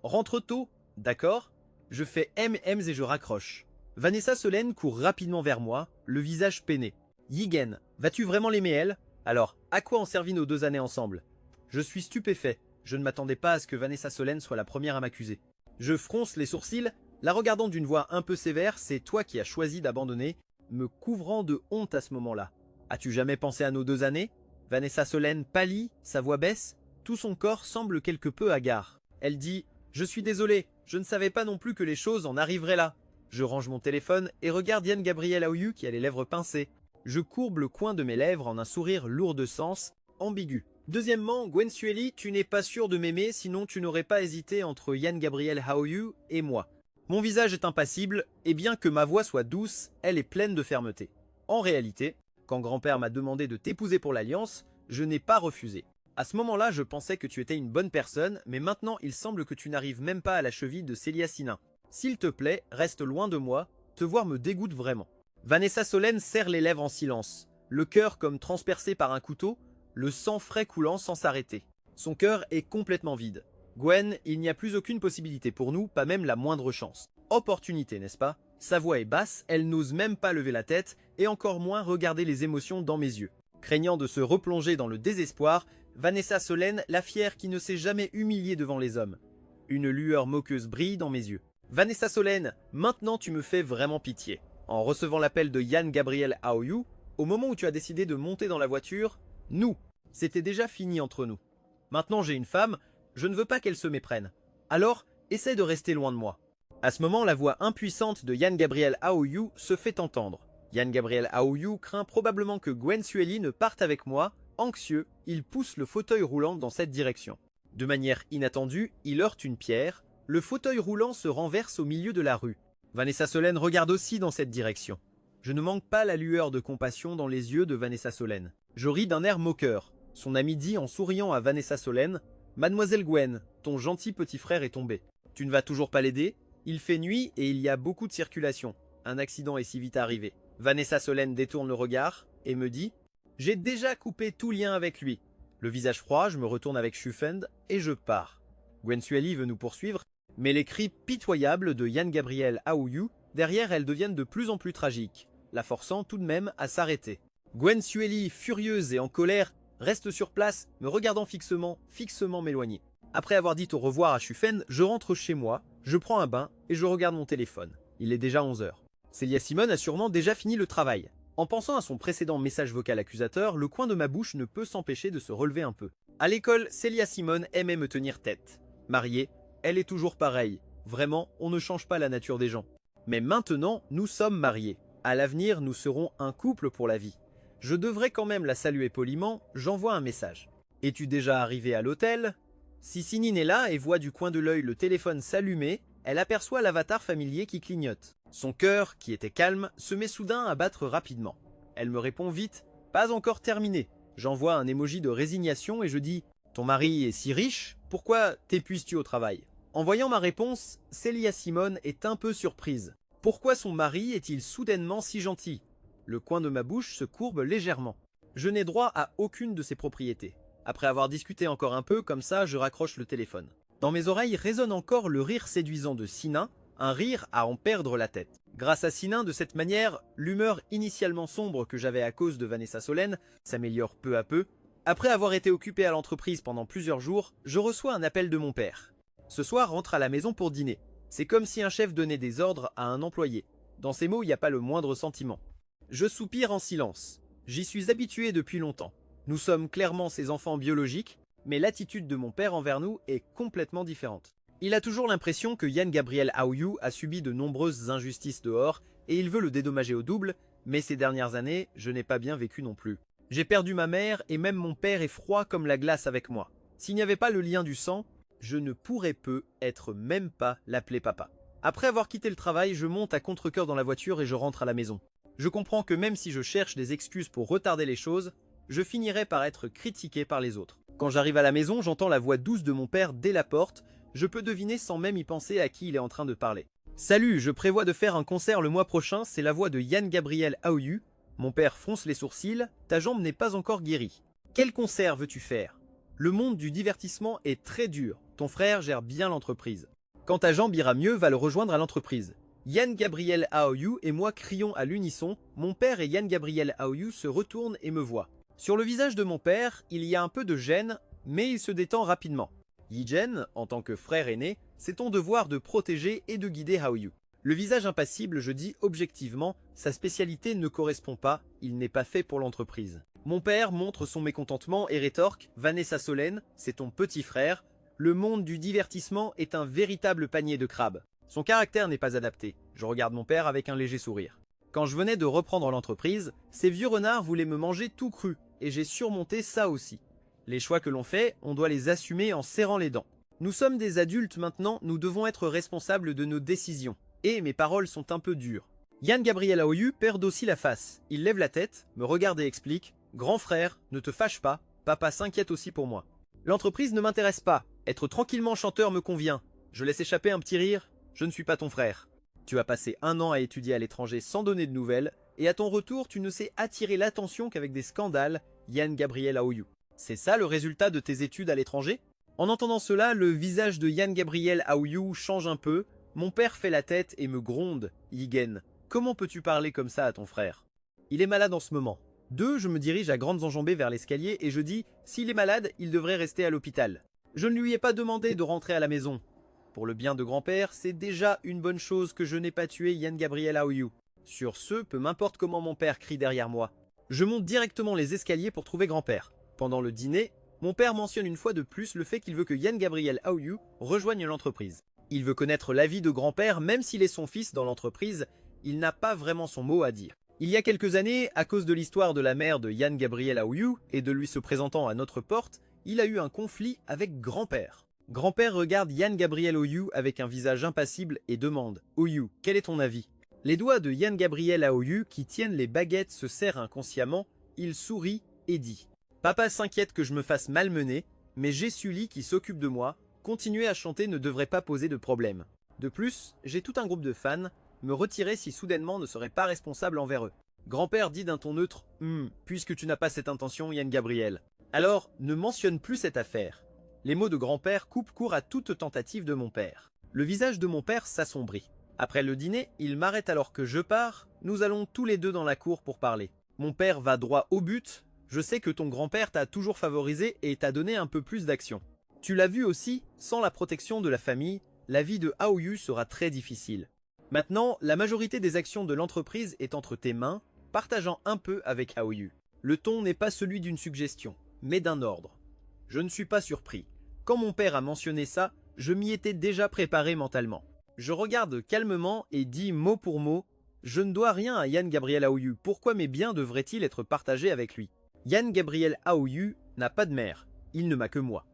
Rentre tôt, d'accord? Je fais M&M's et je raccroche. Vanessa Solène court rapidement vers moi, le visage peiné. « Yigen, vas-tu vraiment l'aimer elle? Alors, à quoi ont servi nos 2 années ensemble? » Je suis stupéfait, je ne m'attendais pas à ce que Vanessa Solène soit la première à m'accuser. Je fronce les sourcils, la regardant d'une voix un peu sévère, c'est toi qui as choisi d'abandonner, me couvrant de honte à ce moment-là. As-tu jamais pensé à nos 2 années? Vanessa Solène pâlit, sa voix baisse, tout son corps semble quelque peu hagard. Elle dit « Je suis désolé, je ne savais pas non plus que les choses en arriveraient là. » Je range mon téléphone et regarde Yan Gabriel Haoyu qui a les lèvres pincées. Je courbe le coin de mes lèvres en un sourire lourd de sens, ambigu. Deuxièmement, Wen Sueli, tu n'es pas sûr de m'aimer, sinon tu n'aurais pas hésité entre Yan Gabriel Haoyu et moi. Mon visage est impassible, et bien que ma voix soit douce, elle est pleine de fermeté. En réalité, Quand grand-père m'a demandé de t'épouser pour l'alliance, je n'ai pas refusé. À ce moment-là, je pensais que tu étais une bonne personne, mais maintenant il semble que tu n'arrives même pas à la cheville de Célia Sinin. S'il te plaît, reste loin de moi, te voir me dégoûte vraiment. Vanessa Solène serre les lèvres en silence, le cœur comme transpercé par un couteau, le sang frais coulant sans s'arrêter. Son cœur est complètement vide. Gwen, il n'y a plus aucune possibilité pour nous, pas même la moindre chance. Opportunité, n'est-ce pas? Sa voix est basse, elle n'ose même pas lever la tête, et encore moins regarder les émotions dans mes yeux. Craignant de se replonger dans le désespoir, Vanessa Solène, la fière qui ne s'est jamais humiliée devant les hommes. Une lueur moqueuse brille dans mes yeux. Vanessa Solène, maintenant tu me fais vraiment pitié. En recevant l'appel de Yann Gabriel Aoyou, au moment où tu as décidé de monter dans la voiture, c'était déjà fini entre nous. Maintenant j'ai une femme, je ne veux pas qu'elle se méprenne. Alors, essaie de rester loin de moi. À ce moment, la voix impuissante de Yann Gabriel Aoyou se fait entendre. Yann Gabriel Aoyou craint probablement que Gwen Sueli ne parte avec moi. Anxieux, il pousse le fauteuil roulant dans cette direction. De manière inattendue, il heurte une pierre. Le fauteuil roulant se renverse au milieu de la rue. Vanessa Solène regarde aussi dans cette direction. Je ne manque pas la lueur de compassion dans les yeux de Vanessa Solène. Je ris d'un air moqueur. Son ami dit en souriant à Vanessa Solène « Mademoiselle Gwen, ton gentil petit frère est tombé. Tu ne vas toujours pas l'aider? Il fait nuit et il y a beaucoup de circulation. Un accident est si vite arrivé. » Vanessa Solène détourne le regard et me dit « J'ai déjà coupé tout lien avec lui. » Le visage froid, je me retourne avec Schufend et je pars. Gwen Sueli veut nous poursuivre, mais les cris pitoyables de Yann Gabriel Aouyou, derrière elles deviennent de plus en plus tragiques, la forçant tout de même à s'arrêter. Gwen Sueli, furieuse et en colère, reste sur place, me regardant fixement m'éloigner. Après avoir dit au revoir à Schufend, je rentre chez moi, je prends un bain et je regarde mon téléphone. Il est déjà 11 h. Célia Simone a sûrement déjà fini le travail. En pensant à son précédent message vocal accusateur, le coin de ma bouche ne peut s'empêcher de se relever un peu. À l'école, Célia Simone aimait me tenir tête. Mariée, elle est toujours pareille. Vraiment, on ne change pas la nature des gens. Mais maintenant, nous sommes mariés. À l'avenir, nous serons un couple pour la vie. Je devrais quand même la saluer poliment, j'envoie un message. « Es-tu déjà arrivé à l'hôtel ?» Si Sinine est là et voit du coin de l'œil le téléphone s'allumer, elle aperçoit l'avatar familier qui clignote. Son cœur, qui était calme, se met soudain à battre rapidement. Elle me répond vite « Pas encore terminé ». J'envoie un emoji de résignation et je dis « Ton mari est si riche, pourquoi t'épuises-tu au travail ?» En voyant ma réponse, Célia Simone est un peu surprise. Pourquoi son mari est-il soudainement si gentil? Le coin de ma bouche se courbe légèrement. Je n'ai droit à aucune de ses propriétés. Après avoir discuté encore un peu, comme ça, je raccroche le téléphone. Dans mes oreilles résonne encore le rire séduisant de Sinin, un rire à en perdre la tête. Grâce à Sinin, de cette manière, l'humeur initialement sombre que j'avais à cause de Vanessa Solène s'améliore peu à peu. Après avoir été occupé à l'entreprise pendant plusieurs jours, je reçois un appel de mon père. Ce soir, rentre à la maison pour dîner. C'est comme si un chef donnait des ordres à un employé. Dans ces mots, il n'y a pas le moindre sentiment. Je soupire en silence. J'y suis habitué depuis longtemps. Nous sommes clairement ses enfants biologiques, mais l'attitude de mon père envers nous est complètement différente. Il a toujours l'impression que Yann Gabriel Aouyou a subi de nombreuses injustices dehors et il veut le dédommager au double, mais ces dernières années, je n'ai pas bien vécu non plus. J'ai perdu ma mère et même mon père est froid comme la glace avec moi. S'il n'y avait pas le lien du sang, je ne pourrais être même pas l'appeler papa. Après avoir quitté le travail, je monte à contre-cœur dans la voiture et je rentre à la maison. Je comprends que même si je cherche des excuses pour retarder les choses, je finirai par être critiqué par les autres. Quand j'arrive à la maison, j'entends la voix douce de mon père dès la porte. Je peux deviner sans même y penser à qui il est en train de parler. « Salut, je prévois de faire un concert le mois prochain, c'est la voix de Yann Gabriel Aouyou. » Mon père fronce les sourcils. « Ta jambe n'est pas encore guérie. »« Quel concert veux-tu faire ? » Le monde du divertissement est très dur. Ton frère gère bien l'entreprise. Quand ta jambe ira mieux, va le rejoindre à l'entreprise. Yann Gabriel Aouyou et moi crions à l'unisson. Mon père et Yann Gabriel Aouyou se retournent et me voient. Sur le visage de mon père, il y a un peu de gêne, mais il se détend rapidement. Yi-Jen, en tant que frère aîné, c'est ton devoir de protéger et de guider Aouyou. Le visage impassible, je dis objectivement, sa spécialité ne correspond pas, il n'est pas fait pour l'entreprise. Mon père montre son mécontentement et rétorque « Vanessa Solène, c'est ton petit frère. Le monde du divertissement est un véritable panier de crabes. Son caractère n'est pas adapté. » Je regarde mon père avec un léger sourire. Quand je venais de reprendre l'entreprise, ces vieux renards voulaient me manger tout cru, et j'ai surmonté ça aussi. Les choix que l'on fait, on doit les assumer en serrant les dents. Nous sommes des adultes maintenant, nous devons être responsables de nos décisions. Et mes paroles sont un peu dures. Yann Gabriel Aoyu perd aussi la face. Il lève la tête, me regarde et explique « Grand frère, ne te fâche pas, papa s'inquiète aussi pour moi. L'entreprise ne m'intéresse pas, être tranquillement chanteur me convient. Je laisse échapper un petit rire, je ne suis pas ton frère. Tu as passé 1 an à étudier à l'étranger sans donner de nouvelles, et à ton retour tu ne sais attirer l'attention qu'avec des scandales, Yann Gabriel Aoyu. C'est ça le résultat de tes études à l'étranger ?» En entendant cela, le visage de Yann Gabriel Aoyu change un peu. Mon père fait la tête et me gronde. Yigen, comment peux-tu parler comme ça à ton frère? Il est malade en ce moment. 2, je me dirige à grandes enjambées vers l'escalier et je dis « S'il est malade, il devrait rester à l'hôpital. Je ne lui ai pas demandé de rentrer à la maison. Pour le bien de grand-père, c'est déjà une bonne chose que je n'ai pas tué Yann Gabriel Aoyu. Sur ce, peu m'importe comment mon père crie derrière moi. Je monte directement les escaliers pour trouver grand-père. Pendant le dîner, mon père mentionne une fois de plus le fait qu'il veut que Yann Gabriel Aoyu rejoigne l'entreprise. Il veut connaître l'avis de grand-père même s'il est son fils dans l'entreprise, il n'a pas vraiment son mot à dire. Il y a quelques années, à cause de l'histoire de la mère de Yann Gabriel Aoyu et de lui se présentant à notre porte, il a eu un conflit avec grand-père. Grand-père regarde Yann Gabriel Aoyu avec un visage impassible et demande « Aoyu, quel est ton avis ?» Les doigts de Yann Gabriel Aoyu qui tiennent les baguettes se serrent inconsciemment, il sourit et dit « Papa s'inquiète que je me fasse malmener, mais Jessuli qui s'occupe de moi, continuer à chanter ne devrait pas poser de problème. De plus, j'ai tout un groupe de fans, me retirer si soudainement ne serait pas responsable envers eux. » Grand-père dit d'un ton neutre « puisque tu n'as pas cette intention, Yann Gabriel. Alors, ne mentionne plus cette affaire. » Les mots de grand-père coupent court à toute tentative de mon père. Le visage de mon père s'assombrit. Après le dîner, il m'arrête alors que je pars, nous allons tous les deux dans la cour pour parler. Mon père va droit au but, je sais que ton grand-père t'a toujours favorisé et t'a donné un peu plus d'action. Tu l'as vu aussi, sans la protection de la famille, la vie de Aoyu sera très difficile. Maintenant, la majorité des actions de l'entreprise est entre tes mains, partageant un peu avec Aoyu. Le ton n'est pas celui d'une suggestion, mais d'un ordre. Je ne suis pas surpris. Quand mon père a mentionné ça, je m'y étais déjà préparé mentalement. Je regarde calmement et dis mot pour mot « Je ne dois rien à Yann Gabriel Aoyu, pourquoi mes biens devraient-ils être partagés avec lui ?» Yann Gabriel Aoyu n'a pas de mère, il ne m'a que moi.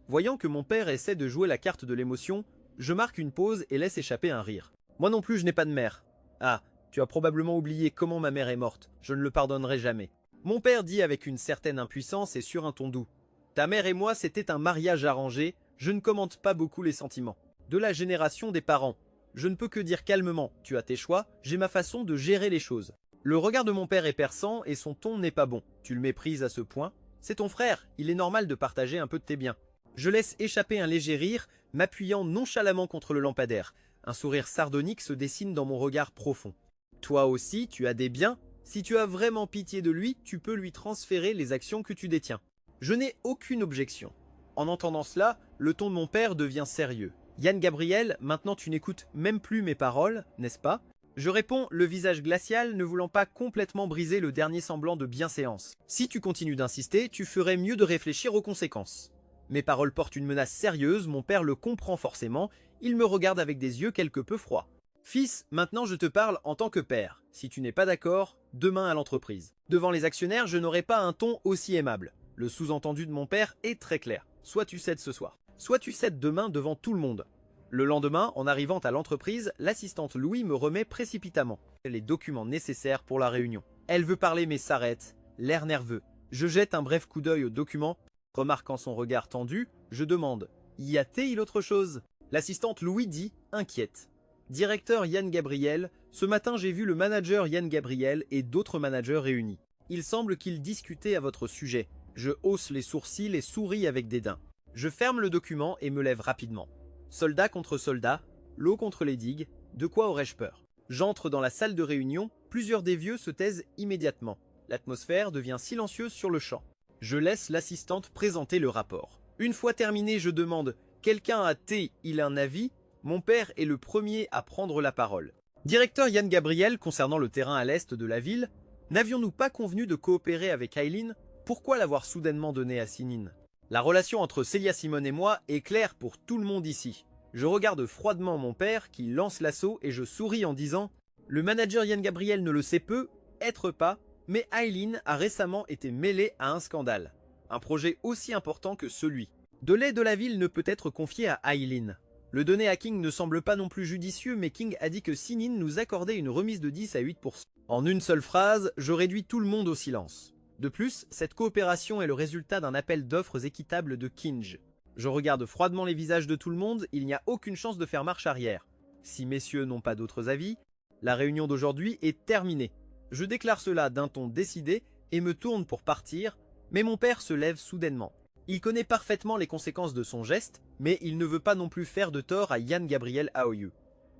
Voyant que mon père essaie de jouer la carte de l'émotion, je marque une pause et laisse échapper un rire. Moi non plus je n'ai pas de mère. Ah, tu as probablement oublié comment ma mère est morte, je ne le pardonnerai jamais. Mon père dit avec une certaine impuissance et sur un ton doux. Ta mère et moi c'était un mariage arrangé, je ne commente pas beaucoup les sentiments. De la génération des parents. Je ne peux que dire calmement, tu as tes choix, j'ai ma façon de gérer les choses. Le regard de mon père est perçant et son ton n'est pas bon. Tu le méprises à ce point? C'est ton frère, il est normal de partager un peu de tes biens. Je laisse échapper un léger rire, m'appuyant nonchalamment contre le lampadaire. Un sourire sardonique se dessine dans mon regard profond. Toi aussi, tu as des biens. Si tu as vraiment pitié de lui, tu peux lui transférer les actions que tu détiens. Je n'ai aucune objection. En entendant cela, le ton de mon père devient sérieux. Yann Gabriel, maintenant tu n'écoutes même plus mes paroles, n'est-ce pas? Je réponds, le visage glacial ne voulant pas complètement briser le dernier semblant de bienséance. Si tu continues d'insister, tu ferais mieux de réfléchir aux conséquences. Mes paroles portent une menace sérieuse, mon père le comprend forcément, il me regarde avec des yeux quelque peu froids. Fils, maintenant je te parle en tant que père. Si tu n'es pas d'accord, demain à l'entreprise. Devant les actionnaires, je n'aurai pas un ton aussi aimable. Le sous-entendu de mon père est très clair. Soit tu cèdes ce soir, soit tu cèdes demain devant tout le monde. Le lendemain, en arrivant à l'entreprise, l'assistante Louis me remet précipitamment les documents nécessaires pour la réunion. Elle veut parler mais s'arrête, l'air nerveux. Je jette un bref coup d'œil aux documents. Remarquant son regard tendu, je demande « Y a-t-il autre chose ?» L'assistante Louis dit, inquiète. « Directeur Yann Gabriel, ce matin j'ai vu le manager Yann Gabriel et d'autres managers réunis. Il semble qu'ils discutaient à votre sujet. » Je hausse les sourcils et souris avec dédain. Je ferme le document et me lève rapidement. Soldats contre soldats, l'eau contre les digues, de quoi aurais-je peur? J'entre dans la salle de réunion, plusieurs des vieux se taisent immédiatement. L'atmosphère devient silencieuse sur le champ. Je laisse l'assistante présenter le rapport. Une fois terminé, je demande « Quelqu'un a-t-il un avis ?» Mon père est le premier à prendre la parole. Directeur Yann Gabriel, concernant le terrain à l'est de la ville, n'avions-nous pas convenu de coopérer avec Aileen? Pourquoi l'avoir soudainement donné à Sinine? La relation entre Célia Simone et moi est claire pour tout le monde ici. Je regarde froidement mon père qui lance l'assaut et je souris en disant « Le manager Yann Gabriel ne le sait peu, être pas, mais Aileen a récemment été mêlée à un scandale. Un projet aussi important que celui. De l'aide de la ville ne peut être confié à Aileen. Le donné à King ne semble pas non plus judicieux, mais King a dit que Sinin nous accordait une remise de 10 à 8%. En une seule phrase, je réduis tout le monde au silence. De plus, cette coopération est le résultat d'un appel d'offres équitable de Kinj. Je regarde froidement les visages de tout le monde, il n'y a aucune chance de faire marche arrière. Si messieurs n'ont pas d'autres avis, la réunion d'aujourd'hui est terminée. Je déclare cela d'un ton décidé et me tourne pour partir, mais mon père se lève soudainement. Il connaît parfaitement les conséquences de son geste, mais il ne veut pas non plus faire de tort à Yan Gabriel Aoyu.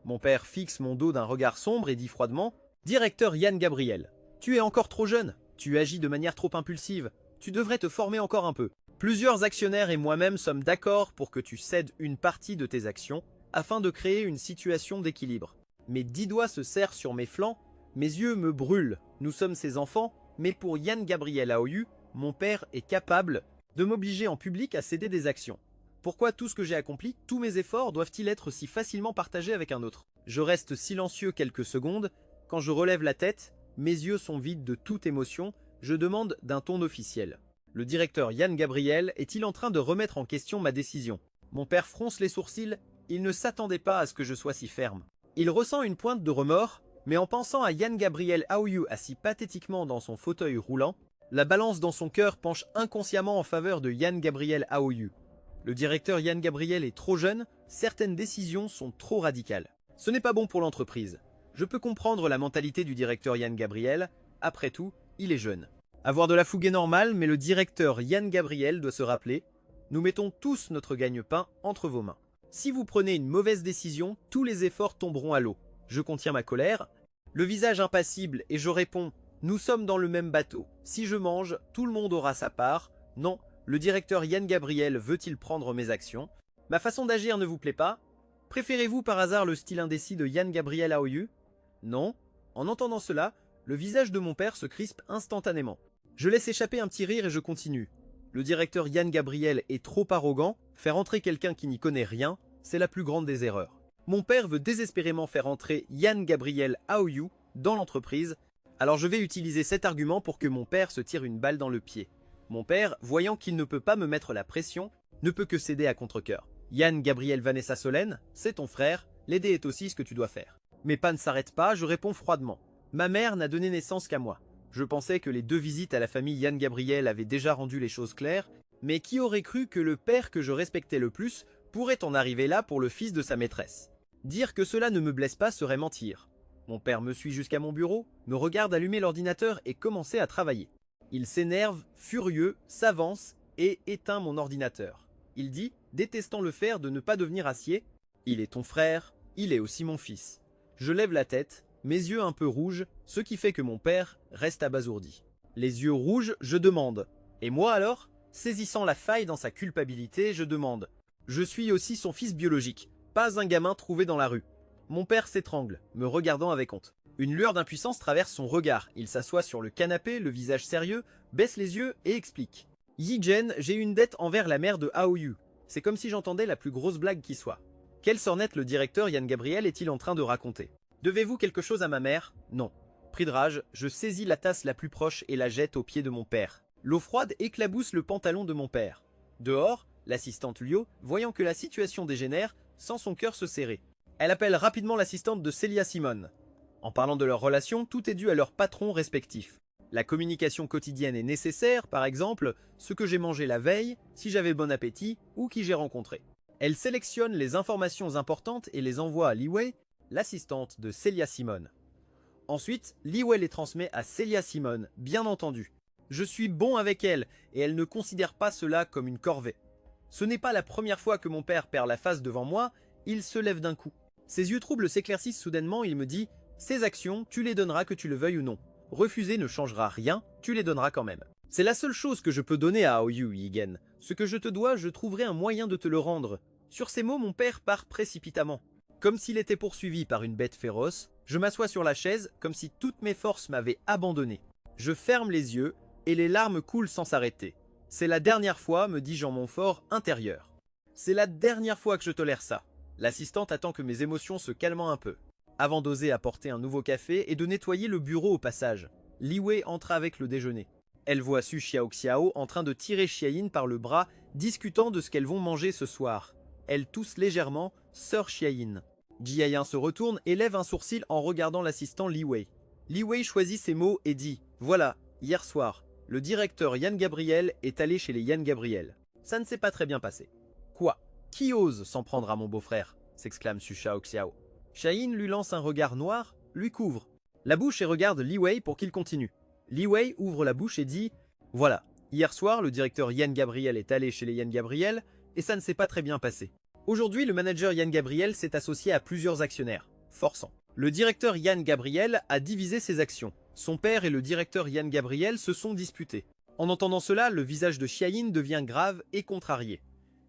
Mon père fixe mon dos d'un regard sombre et dit froidement « Directeur Yan Gabriel, tu es encore trop jeune, tu agis de manière trop impulsive, tu devrais te former encore un peu. Plusieurs actionnaires et moi-même sommes d'accord pour que tu cèdes une partie de tes actions afin de créer une situation d'équilibre. Mes 10 doigts se serrent sur mes flancs, mes yeux me brûlent, nous sommes ses enfants, mais pour Yan Gabriel Aoyu, mon père est capable de m'obliger en public à céder des actions. Pourquoi tout ce que j'ai accompli, tous mes efforts doivent-ils être si facilement partagés avec un autre? Je reste silencieux quelques secondes, quand je relève la tête, mes yeux sont vides de toute émotion, je demande d'un ton officiel. Le directeur Yan Gabriel est-il en train de remettre en question ma décision? Mon père fronce les sourcils, il ne s'attendait pas à ce que je sois si ferme. Il ressent une pointe de remords, mais en pensant à Yan Gabriel Aoyu assis pathétiquement dans son fauteuil roulant, la balance dans son cœur penche inconsciemment en faveur de Yan Gabriel Aoyu. Le directeur Yan Gabriel est trop jeune, certaines décisions sont trop radicales. Ce n'est pas bon pour l'entreprise. Je peux comprendre la mentalité du directeur Yan Gabriel, après tout, il est jeune. Avoir de la fougue est normal, mais le directeur Yan Gabriel doit se rappeler « Nous mettons tous notre gagne-pain entre vos mains. Si vous prenez une mauvaise décision, tous les efforts tomberont à l'eau. Je contiens ma colère, le visage impassible et je réponds « Nous sommes dans le même bateau. Si je mange, tout le monde aura sa part. Non, le directeur Yan Gabriel veut-il prendre mes actions? Ma façon d'agir ne vous plaît pas? Préférez-vous par hasard le style indécis de Yan Gabriel Aoyu? Non. En entendant cela, le visage de mon père se crispe instantanément. Je laisse échapper un petit rire et je continue. Le directeur Yan Gabriel est trop arrogant, faire entrer quelqu'un qui n'y connaît rien, c'est la plus grande des erreurs. Mon père veut désespérément faire entrer Yan Gabriel Aoyu dans l'entreprise, alors je vais utiliser cet argument pour que mon père se tire une balle dans le pied. Mon père, voyant qu'il ne peut pas me mettre la pression, ne peut que céder à contre-cœur. Yan Gabriel Vanessa Solène, c'est ton frère, l'aider est aussi ce que tu dois faire. Mes pas ne s'arrêtent pas, je réponds froidement. Ma mère n'a donné naissance qu'à moi. Je pensais que les 2 visites à la famille Yan Gabriel avaient déjà rendu les choses claires, mais qui aurait cru que le père que je respectais le plus pourrait en arriver là pour le fils de sa maîtresse? Dire que cela ne me blesse pas serait mentir. Mon père me suit jusqu'à mon bureau, me regarde allumer l'ordinateur et commencer à travailler. Il s'énerve, furieux, s'avance et éteint mon ordinateur. Il dit, détestant le faire, de ne pas devenir acier « Il est ton frère, il est aussi mon fils ». Je lève la tête, mes yeux un peu rouges, ce qui fait que mon père reste abasourdi. Les yeux rouges, je demande « Et moi alors ?» Saisissant la faille dans sa culpabilité, je demande « Je suis aussi son fils biologique, pas un gamin trouvé dans la rue. » Mon père s'étrangle, me regardant avec honte. Une lueur d'impuissance traverse son regard. Il s'assoit sur le canapé, le visage sérieux, baisse les yeux et explique. « Yi-Jen, j'ai une dette envers la mère de Aoyu. C'est comme si j'entendais la plus grosse blague qui soit. Quelle sornette le directeur Yan Gabriel est-il en train de raconter? Devez-vous quelque chose à ma mère? Non. » Pris de rage, je saisis la tasse la plus proche et la jette aux pieds de mon père. L'eau froide éclabousse le pantalon de mon père. Dehors, l'assistante Liu, voyant que la situation dégénère, sent son cœur se serrer. Elle appelle rapidement l'assistante de Celia Simone. En parlant de leur relation, tout est dû à leurs patrons respectifs. La communication quotidienne est nécessaire, par exemple, ce que j'ai mangé la veille, si j'avais bon appétit ou qui j'ai rencontré. Elle sélectionne les informations importantes et les envoie à Li Wei, l'assistante de Celia Simone. Ensuite, Li Wei les transmet à Celia Simone, bien entendu. Je suis bon avec elle et elle ne considère pas cela comme une corvée. Ce n'est pas la première fois que mon père perd la face devant moi, il se lève d'un coup. Ses yeux troubles s'éclaircissent soudainement, il me dit « Ces actions, tu les donneras que tu le veuilles ou non. Refuser ne changera rien, tu les donneras quand même. C'est la seule chose que je peux donner à Aoyu, Yigen. Ce que je te dois, je trouverai un moyen de te le rendre. » Sur ces mots, mon père part précipitamment. Comme s'il était poursuivi par une bête féroce, je m'assois sur la chaise comme si toutes mes forces m'avaient abandonné. Je ferme les yeux et les larmes coulent sans s'arrêter. C'est la dernière fois, me dis-je en mon fort intérieur. C'est la dernière fois que je tolère ça. L'assistante attend que mes émotions se calment un peu, avant d'oser apporter un nouveau café et de nettoyer le bureau au passage. Li Wei entra avec le déjeuner. Elle voit Su Xiaoxiao en train de tirer Xiaoyin par le bras, discutant de ce qu'elles vont manger ce soir. Elle tousse légèrement, Sir Xiaoyin. Jiayin se retourne et lève un sourcil en regardant l'assistant Li Wei. Li Wei choisit ses mots et dit « Voilà, hier soir, le directeur Yann Gabriel est allé chez les Yann Gabriel. Ça ne s'est pas très bien passé. » « Quoi? Qui ose s'en prendre à mon beau-frère » s'exclame Su Shao Xiao. Xiaoyin lui lance un regard noir, lui couvre la bouche et regarde Li Wei pour qu'il continue. Li Wei ouvre la bouche et dit « Voilà, hier soir, le directeur Yann Gabriel est allé chez les Yann Gabriel et ça ne s'est pas très bien passé. Aujourd'hui, le manager Yann Gabriel s'est associé à plusieurs actionnaires, forçant. Le directeur Yann Gabriel a divisé ses actions. Son père et le directeur Yann Gabriel se sont disputés. En entendant cela, le visage de Xiaoyin devient grave et contrarié.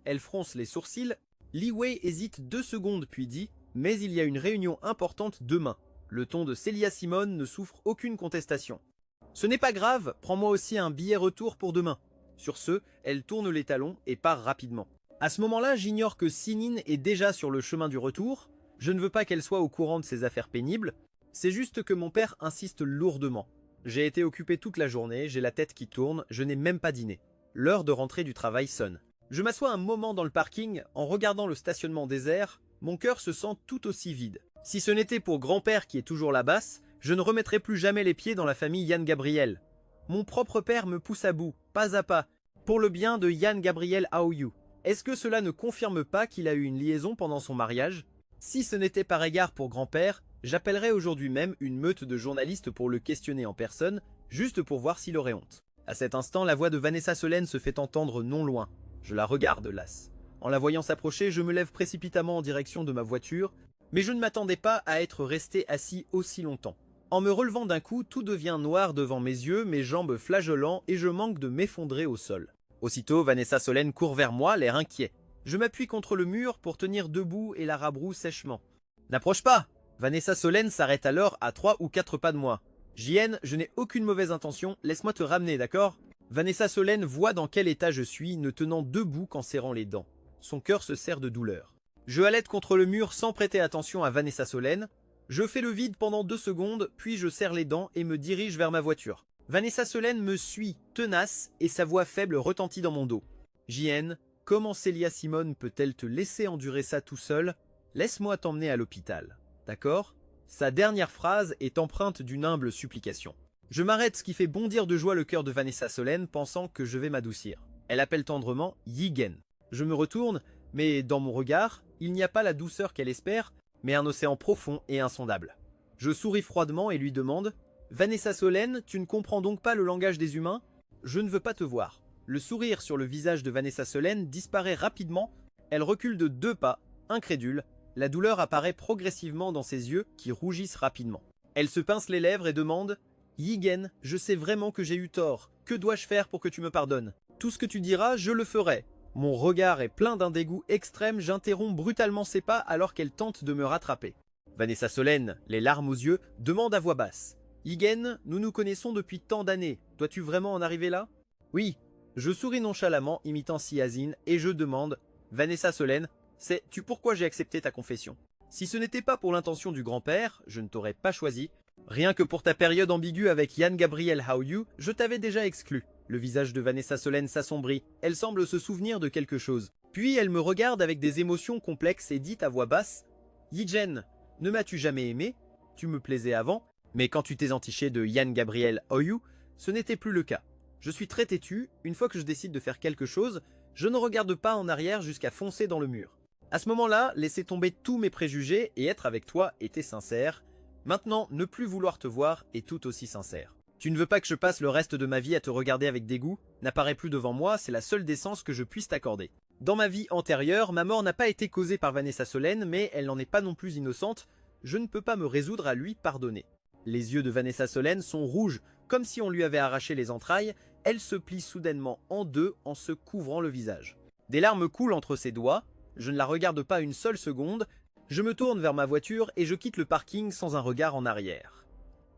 Elle fronce les sourcils. Li Wei hésite 2 secondes puis dit « Mais il y a une réunion importante demain. » Le ton de Célia Simone ne souffre aucune contestation. « Ce n'est pas grave, prends-moi aussi un billet retour pour demain. » Sur ce, elle tourne les talons et part rapidement. À ce moment-là, j'ignore que Sinin est déjà sur le chemin du retour. Je ne veux pas qu'elle soit au courant de ses affaires pénibles. C'est juste que mon père insiste lourdement. J'ai été occupé toute la journée, j'ai la tête qui tourne, je n'ai même pas dîné. L'heure de rentrer du travail sonne. Je m'assois un moment dans le parking, en regardant le stationnement désert, mon cœur se sent tout aussi vide. Si ce n'était pour grand-père qui est toujours là-basse, je ne remettrai plus jamais les pieds dans la famille Yann Gabriel. Mon propre père me pousse à bout, pas à pas, pour le bien de Yann Gabriel Aoyu. Est-ce que cela ne confirme pas qu'il a eu une liaison pendant son mariage? Si ce n'était par égard pour grand-père, j'appellerais aujourd'hui même une meute de journalistes pour le questionner en personne, juste pour voir s'il aurait honte. À cet instant, la voix de Vanessa Solène se fait entendre non loin. Je la regarde lasse. En la voyant s'approcher, je me lève précipitamment en direction de ma voiture, mais je ne m'attendais pas à être resté assis aussi longtemps. En me relevant d'un coup, tout devient noir devant mes yeux, mes jambes flageolant et je manque de m'effondrer au sol. Aussitôt, Vanessa Solène court vers moi, l'air inquiet. Je m'appuie contre le mur pour tenir debout et la rabroue sèchement. « N'approche pas !» Vanessa Solène s'arrête alors à 3 ou 4 pas de moi. « JN, je n'ai aucune mauvaise intention, laisse-moi te ramener, d'accord ?» Vanessa Solène voit dans quel état je suis, ne tenant debout qu'en serrant les dents. Son cœur se serre de douleur. Je halète contre le mur sans prêter attention à Vanessa Solène. Je fais le vide pendant 2 secondes, puis je serre les dents et me dirige vers ma voiture. Vanessa Solène me suit, tenace, et sa voix faible retentit dans mon dos. « JN, comment Célia Simone peut-elle te laisser endurer ça tout seul? Laisse-moi t'emmener à l'hôpital. D'accord ?» Sa dernière phrase est empreinte d'une humble supplication. Je m'arrête, ce qui fait bondir de joie le cœur de Vanessa Solène, pensant que je vais m'adoucir. Elle appelle tendrement « Yigen ». Je me retourne, mais dans mon regard, il n'y a pas la douceur qu'elle espère, mais un océan profond et insondable. Je souris froidement et lui demande « Vanessa Solène, tu ne comprends donc pas le langage des humains? Je ne veux pas te voir. » Le sourire sur le visage de Vanessa Solène disparaît rapidement, elle recule de 2 pas, incrédule, la douleur apparaît progressivement dans ses yeux qui rougissent rapidement. Elle se pince les lèvres et demande « Yigen, je sais vraiment que j'ai eu tort, que dois-je faire pour que tu me pardonnes? Tout ce que tu diras, je le ferai. » Mon regard est plein d'un dégoût extrême, j'interromps brutalement ses pas alors qu'elle tente de me rattraper. Vanessa Solène, les larmes aux yeux, demande à voix basse. « Yigen, nous nous connaissons depuis tant d'années, dois-tu vraiment en arriver là ?»« Oui. » Je souris nonchalamment, imitant Siazine, et je demande « Vanessa Solène, sais-tu pourquoi j'ai accepté ta confession? Si ce n'était pas pour l'intention du grand-père, je ne t'aurais pas choisi. Rien que pour ta période ambiguë avec Yann Gabriel Haoyu, je t'avais déjà exclu. » Le visage de Vanessa Solène s'assombrit, elle semble se souvenir de quelque chose. Puis elle me regarde avec des émotions complexes et dit à voix basse « Yigen, ne m'as-tu jamais aimé? Tu me plaisais avant, mais quand tu t'es entiché de Yann Gabriel Haoyu, ce n'était plus le cas. Je suis très têtu, une fois que je décide de faire quelque chose, je ne regarde pas en arrière jusqu'à foncer dans le mur. À ce moment-là, laisser tomber tous mes préjugés et être avec toi était sincère. Maintenant, ne plus vouloir te voir est tout aussi sincère. Tu ne veux pas que je passe le reste de ma vie à te regarder avec dégoût? N'apparaît plus devant moi, c'est la seule décence que je puisse t'accorder. Dans ma vie antérieure, ma mort n'a pas été causée par Vanessa Solène, mais elle n'en est pas non plus innocente. Je ne peux pas me résoudre à lui pardonner. Les yeux de Vanessa Solène sont rouges, comme si on lui avait arraché les entrailles. Elle se plie soudainement en deux en se couvrant le visage. Des larmes coulent entre ses doigts. Je ne la regarde pas une seule seconde. Je me tourne vers ma voiture et je quitte le parking sans un regard en arrière.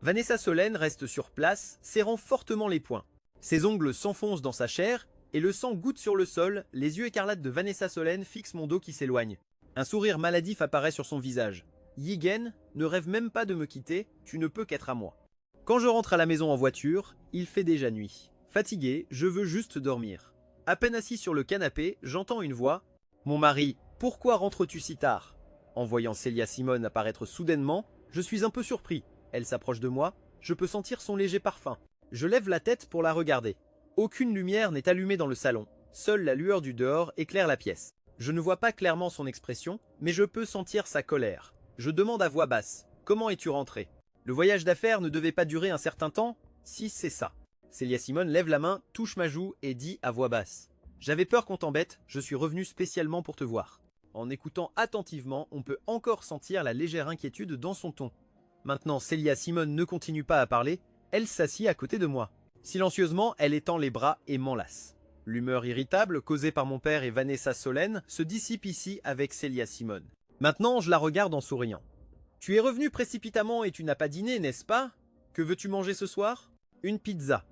Vanessa Solène reste sur place, serrant fortement les poings. Ses ongles s'enfoncent dans sa chair et le sang goutte sur le sol. Les yeux écarlates de Vanessa Solène fixent mon dos qui s'éloigne. Un sourire maladif apparaît sur son visage. « Yigen, ne rêve même pas de me quitter, tu ne peux qu'être à moi. » Quand je rentre à la maison en voiture, il fait déjà nuit. Fatigué, je veux juste dormir. À peine assis sur le canapé, j'entends une voix. « Mon mari, Pourquoi rentres-tu si tard ?» En voyant Célia Simone apparaître soudainement, je suis un peu surpris. Elle s'approche de moi, je peux sentir son léger parfum. Je lève la tête pour la regarder. Aucune lumière n'est allumée dans le salon. Seule la lueur du dehors éclaire la pièce. Je ne vois pas clairement son expression, mais je peux sentir sa colère. Je demande à voix basse. « Comment es-tu rentré ?» Le voyage d'affaires ne devait pas durer un certain temps? Si, c'est ça. Célia Simone lève la main, touche ma joue et dit à voix basse. « J'avais peur qu'on t'embête, je suis revenu spécialement pour te voir. » En écoutant attentivement, on peut encore sentir la légère inquiétude dans son ton. Maintenant, Célia Simone ne continue pas à parler, elle s'assied à côté de moi. Silencieusement, elle étend les bras et m'enlace. L'humeur irritable causée par mon père et Vanessa Solène se dissipe ici avec Célia Simone. Maintenant, je la regarde en souriant. « Tu es revenu précipitamment et tu n'as pas dîné, n'est-ce pas? Que veux-tu manger ce soir ?»« Une pizza. »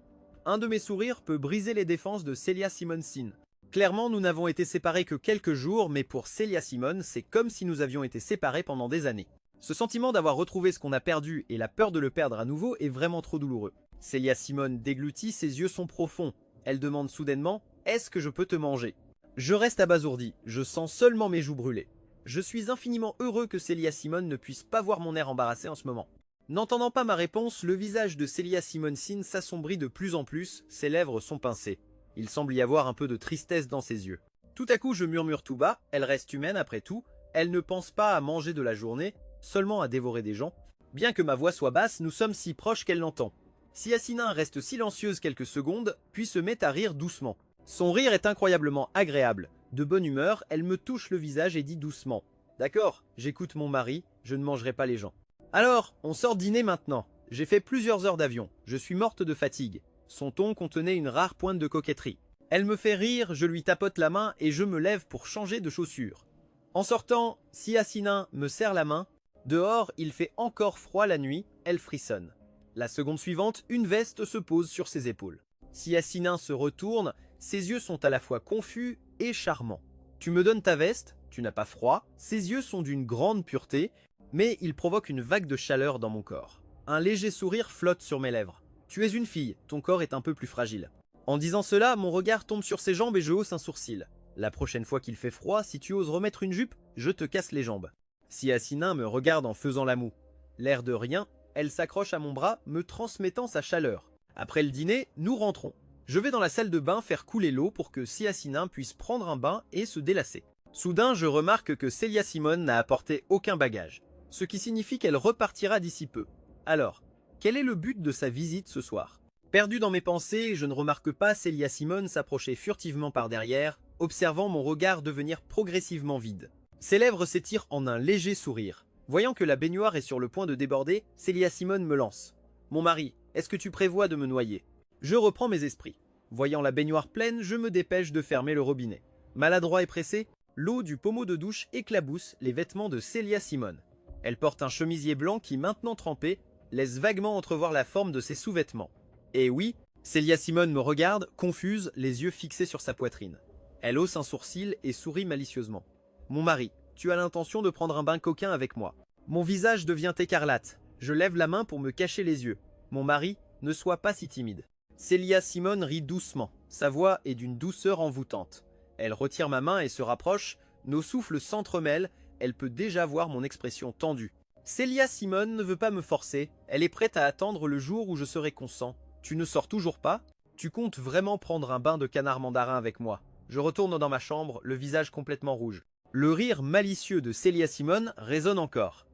Un de mes sourires peut briser les défenses de Célia Simone-Sin. Clairement, nous n'avons été séparés que quelques jours, mais pour Célia Simone, c'est comme si nous avions été séparés pendant des années. Ce sentiment d'avoir retrouvé ce qu'on a perdu et la peur de le perdre à nouveau est vraiment trop douloureux. Célia Simone déglutit, ses yeux sont profonds. Elle demande soudainement « Est-ce que je peux te manger ?» Je reste abasourdi, je sens seulement mes joues brûler. Je suis infiniment heureux que Célia Simone ne puisse pas voir mon air embarrassé en ce moment. N'entendant pas ma réponse, le visage de Célia Simone-Sin s'assombrit de plus en plus, ses lèvres sont pincées. Il semble y avoir un peu de tristesse dans ses yeux. Tout à coup, je murmure tout bas, elle reste humaine après tout, elle ne pense pas à manger de la journée, seulement à dévorer des gens. Bien que ma voix soit basse, nous sommes si proches qu'elle l'entend. Siassinin reste silencieuse quelques secondes, puis se met à rire doucement. Son rire est incroyablement agréable. De bonne humeur, elle me touche le visage et dit doucement « D'accord, j'écoute mon mari, je ne mangerai pas les gens. »« Alors, on sort dîner maintenant. J'ai fait plusieurs heures d'avion, je suis morte de fatigue. » Son ton contenait une rare pointe de coquetterie. Elle me fait rire, je lui tapote la main et je me lève pour changer de chaussures. En sortant, Siassinin me serre la main. Dehors, il fait encore froid la nuit, elle frissonne. La seconde suivante, une veste se pose sur ses épaules. Siassinin se retourne, ses yeux sont à la fois confus et charmants. Tu me donnes ta veste, tu n'as pas froid, ses yeux sont d'une grande pureté, mais ils provoquent une vague de chaleur dans mon corps. Un léger sourire flotte sur mes lèvres. Tu es une fille, ton corps est un peu plus fragile. En disant cela, mon regard tombe sur ses jambes et je hausse un sourcil. La prochaine fois qu'il fait froid, si tu oses remettre une jupe, je te casse les jambes. Siassinin me regarde en faisant la moue. L'air de rien, elle s'accroche à mon bras, me transmettant sa chaleur. Après le dîner, nous rentrons. Je vais dans la salle de bain faire couler l'eau pour que Siassinin puisse prendre un bain et se délasser. Soudain, je remarque que Célia Simone n'a apporté aucun bagage, ce qui signifie qu'elle repartira d'ici peu. Alors, quel est le but de sa visite ce soir? Perdu dans mes pensées, je ne remarque pas Célia Simone s'approcher furtivement par derrière, observant mon regard devenir progressivement vide. Ses lèvres s'étirent en un léger sourire. Voyant que la baignoire est sur le point de déborder, Célia Simone me lance. « Mon mari, est-ce que tu prévois de me noyer ?» Je reprends mes esprits. Voyant la baignoire pleine, je me dépêche de fermer le robinet. Maladroit et pressé, l'eau du pommeau de douche éclabousse les vêtements de Célia Simone. Elle porte un chemisier blanc qui, maintenant trempé, laisse vaguement entrevoir la forme de ses sous-vêtements. Et oui, Célia Simone me regarde, confuse, les yeux fixés sur sa poitrine. Elle hausse un sourcil et sourit malicieusement. « Mon mari, tu as l'intention de prendre un bain coquin avec moi. » Mon visage devient écarlate. Je lève la main pour me cacher les yeux. « Mon mari, ne sois pas si timide. » Célia Simone rit doucement. Sa voix est d'une douceur envoûtante. Elle retire ma main et se rapproche. Nos souffles s'entremêlent. Elle peut déjà voir mon expression tendue. Célia Simone ne veut pas me forcer. Elle est prête à attendre le jour où je serai consent. Tu ne sors toujours pas? Tu comptes vraiment prendre un bain de canard mandarin avec moi? Je retourne dans ma chambre, le visage complètement rouge. Le rire malicieux de Célia Simone résonne encore.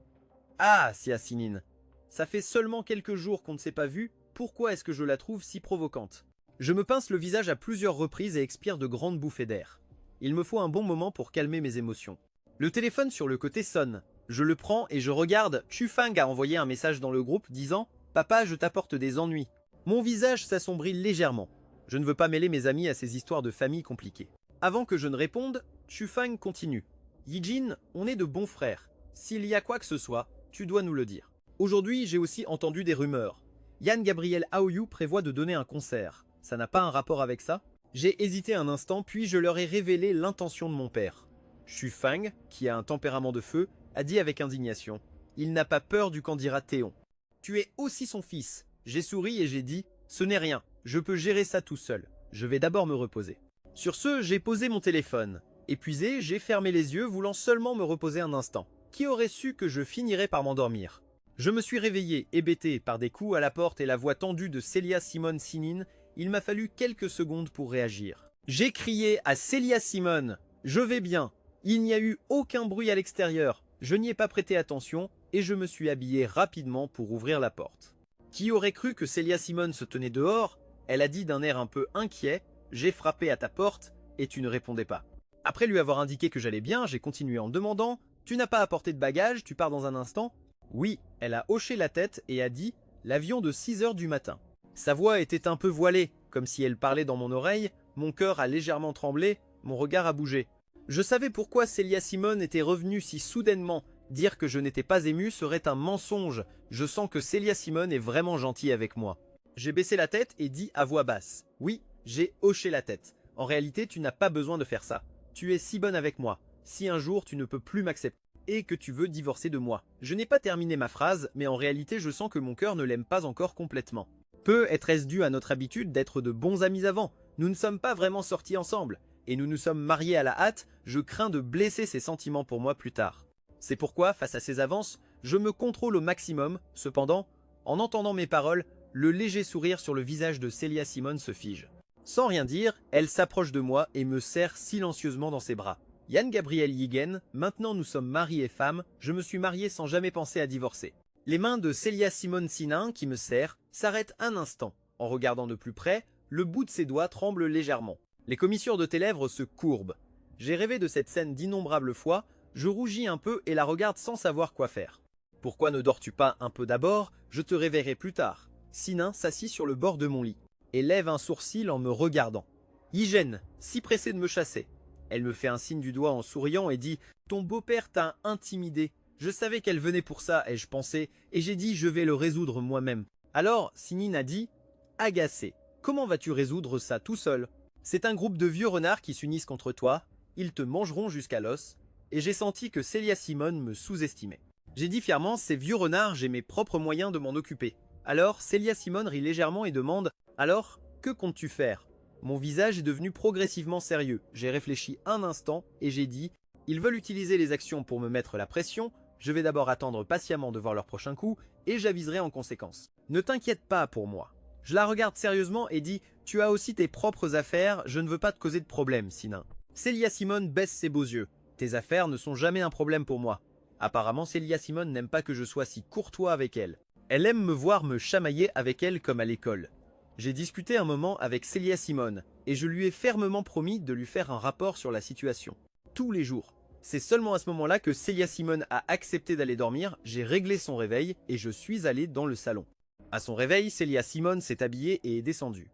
Ah, Siassinin, ça fait seulement quelques jours qu'on ne s'est pas vu. Pourquoi est-ce que je la trouve si provocante? Je me pince le visage à plusieurs reprises et expire de grandes bouffées d'air. Il me faut un bon moment pour calmer mes émotions. Le téléphone sur le côté sonne. Je le prends et je regarde. Chufang a envoyé un message dans le groupe disant « Papa, je t'apporte des ennuis ». Mon visage s'assombrit légèrement. Je ne veux pas mêler mes amis à ces histoires de famille compliquées. Avant que je ne réponde, Chufang continue. « Yijin, on est de bons frères. S'il y a quoi que ce soit, tu dois nous le dire. Aujourd'hui, j'ai aussi entendu des rumeurs. Yann Gabriel Aoyu prévoit de donner un concert. Ça n'a pas un rapport avec ça? J'ai hésité un instant, puis je leur ai révélé l'intention de mon père. Chufang, qui a un tempérament de feu, a dit avec indignation. Il n'a pas peur du qu'en dira Théon. Tu es aussi son fils. J'ai souri et j'ai dit, ce n'est rien, je peux gérer ça tout seul. Je vais d'abord me reposer. Sur ce, j'ai posé mon téléphone. Épuisé, j'ai fermé les yeux, voulant seulement me reposer un instant. Qui aurait su que je finirais par m'endormir? Je me suis réveillé, hébété par des coups à la porte et la voix tendue de Celia Simone Sinin. Il m'a fallu quelques secondes pour réagir. J'ai crié à Celia Simone « Je vais bien !» Il n'y a eu aucun bruit à l'extérieur. Je n'y ai pas prêté attention et je me suis habillé rapidement pour ouvrir la porte. Qui aurait cru que Celia Simone se tenait dehors? Elle a dit d'un air un peu inquiet « J'ai frappé à ta porte et tu ne répondais pas. » Après lui avoir indiqué que j'allais bien, j'ai continué en demandant « Tu n'as pas apporté de bagages, tu pars dans un instant ?» Oui, elle a hoché la tête et a dit « L'avion de 6 heures du matin ». Sa voix était un peu voilée, comme si elle parlait dans mon oreille, mon cœur a légèrement tremblé, mon regard a bougé. Je savais pourquoi Celia Simone était revenue si soudainement. Dire que je n'étais pas ému serait un mensonge. Je sens que Celia Simone est vraiment gentille avec moi. J'ai baissé la tête et dit à voix basse. Oui, j'ai hoché la tête. En réalité, tu n'as pas besoin de faire ça. Tu es si bonne avec moi. Si un jour tu ne peux plus m'accepter et que tu veux divorcer de moi. Je n'ai pas terminé ma phrase, mais en réalité je sens que mon cœur ne l'aime pas encore complètement. Peut-être dû à notre habitude d'être de bons amis avant. Nous ne sommes pas vraiment sortis ensemble. Et nous nous sommes mariés à la hâte, je crains de blesser ses sentiments pour moi plus tard. C'est pourquoi, face à ces avances, je me contrôle au maximum. Cependant, en entendant mes paroles, le léger sourire sur le visage de Celia Simone se fige. Sans rien dire, elle s'approche de moi et me serre silencieusement dans ses bras. Jan Gabriel Yigen, maintenant nous sommes mari et femme, je me suis marié sans jamais penser à divorcer. Les mains de Celia Simone Sinin, qui me serrent, s'arrêtent un instant. En regardant de plus près, le bout de ses doigts tremble légèrement. Les commissures de tes lèvres se courbent. J'ai rêvé de cette scène d'innombrables fois, je rougis un peu et la regarde sans savoir quoi faire. Pourquoi ne dors-tu pas un peu d'abord? Je te réveillerai plus tard. Sinin s'assit sur le bord de mon lit et lève un sourcil en me regardant. Hygiène, si pressée de me chasser. Elle me fait un signe du doigt en souriant et dit « Ton beau-père t'a intimidé. Je savais qu'elle venait pour ça, ai-je pensé, et j'ai dit je vais le résoudre moi-même. » Alors, Sinin a dit « Agacé, comment vas-tu résoudre ça tout seul? C'est un groupe de vieux renards qui s'unissent contre toi, ils te mangeront jusqu'à l'os. » Et j'ai senti que Celia Simone me sous-estimait. J'ai dit fièrement « Ces vieux renards, j'ai mes propres moyens de m'en occuper. » Alors, Celia Simone rit légèrement et demande « Alors, que comptes-tu faire ?» Mon visage est devenu progressivement sérieux. J'ai réfléchi un instant et j'ai dit « Ils veulent utiliser les actions pour me mettre la pression. Je vais d'abord attendre patiemment de voir leur prochain coup et j'aviserai en conséquence. Ne t'inquiète pas pour moi. » Je la regarde sérieusement et dis « Tu as aussi tes propres affaires, je ne veux pas te causer de problème, Sinin. » Celia Simone baisse ses beaux yeux. « Tes affaires ne sont jamais un problème pour moi. » Apparemment, Celia Simone n'aime pas que je sois si courtois avec elle. Elle aime me voir me chamailler avec elle comme à l'école. J'ai discuté un moment avec Celia Simone et je lui ai fermement promis de lui faire un rapport sur la situation. Tous les jours. C'est seulement à ce moment-là que Celia Simone a accepté d'aller dormir, j'ai réglé son réveil et je suis allé dans le salon. À son réveil, Celia Simone s'est habillée et est descendue.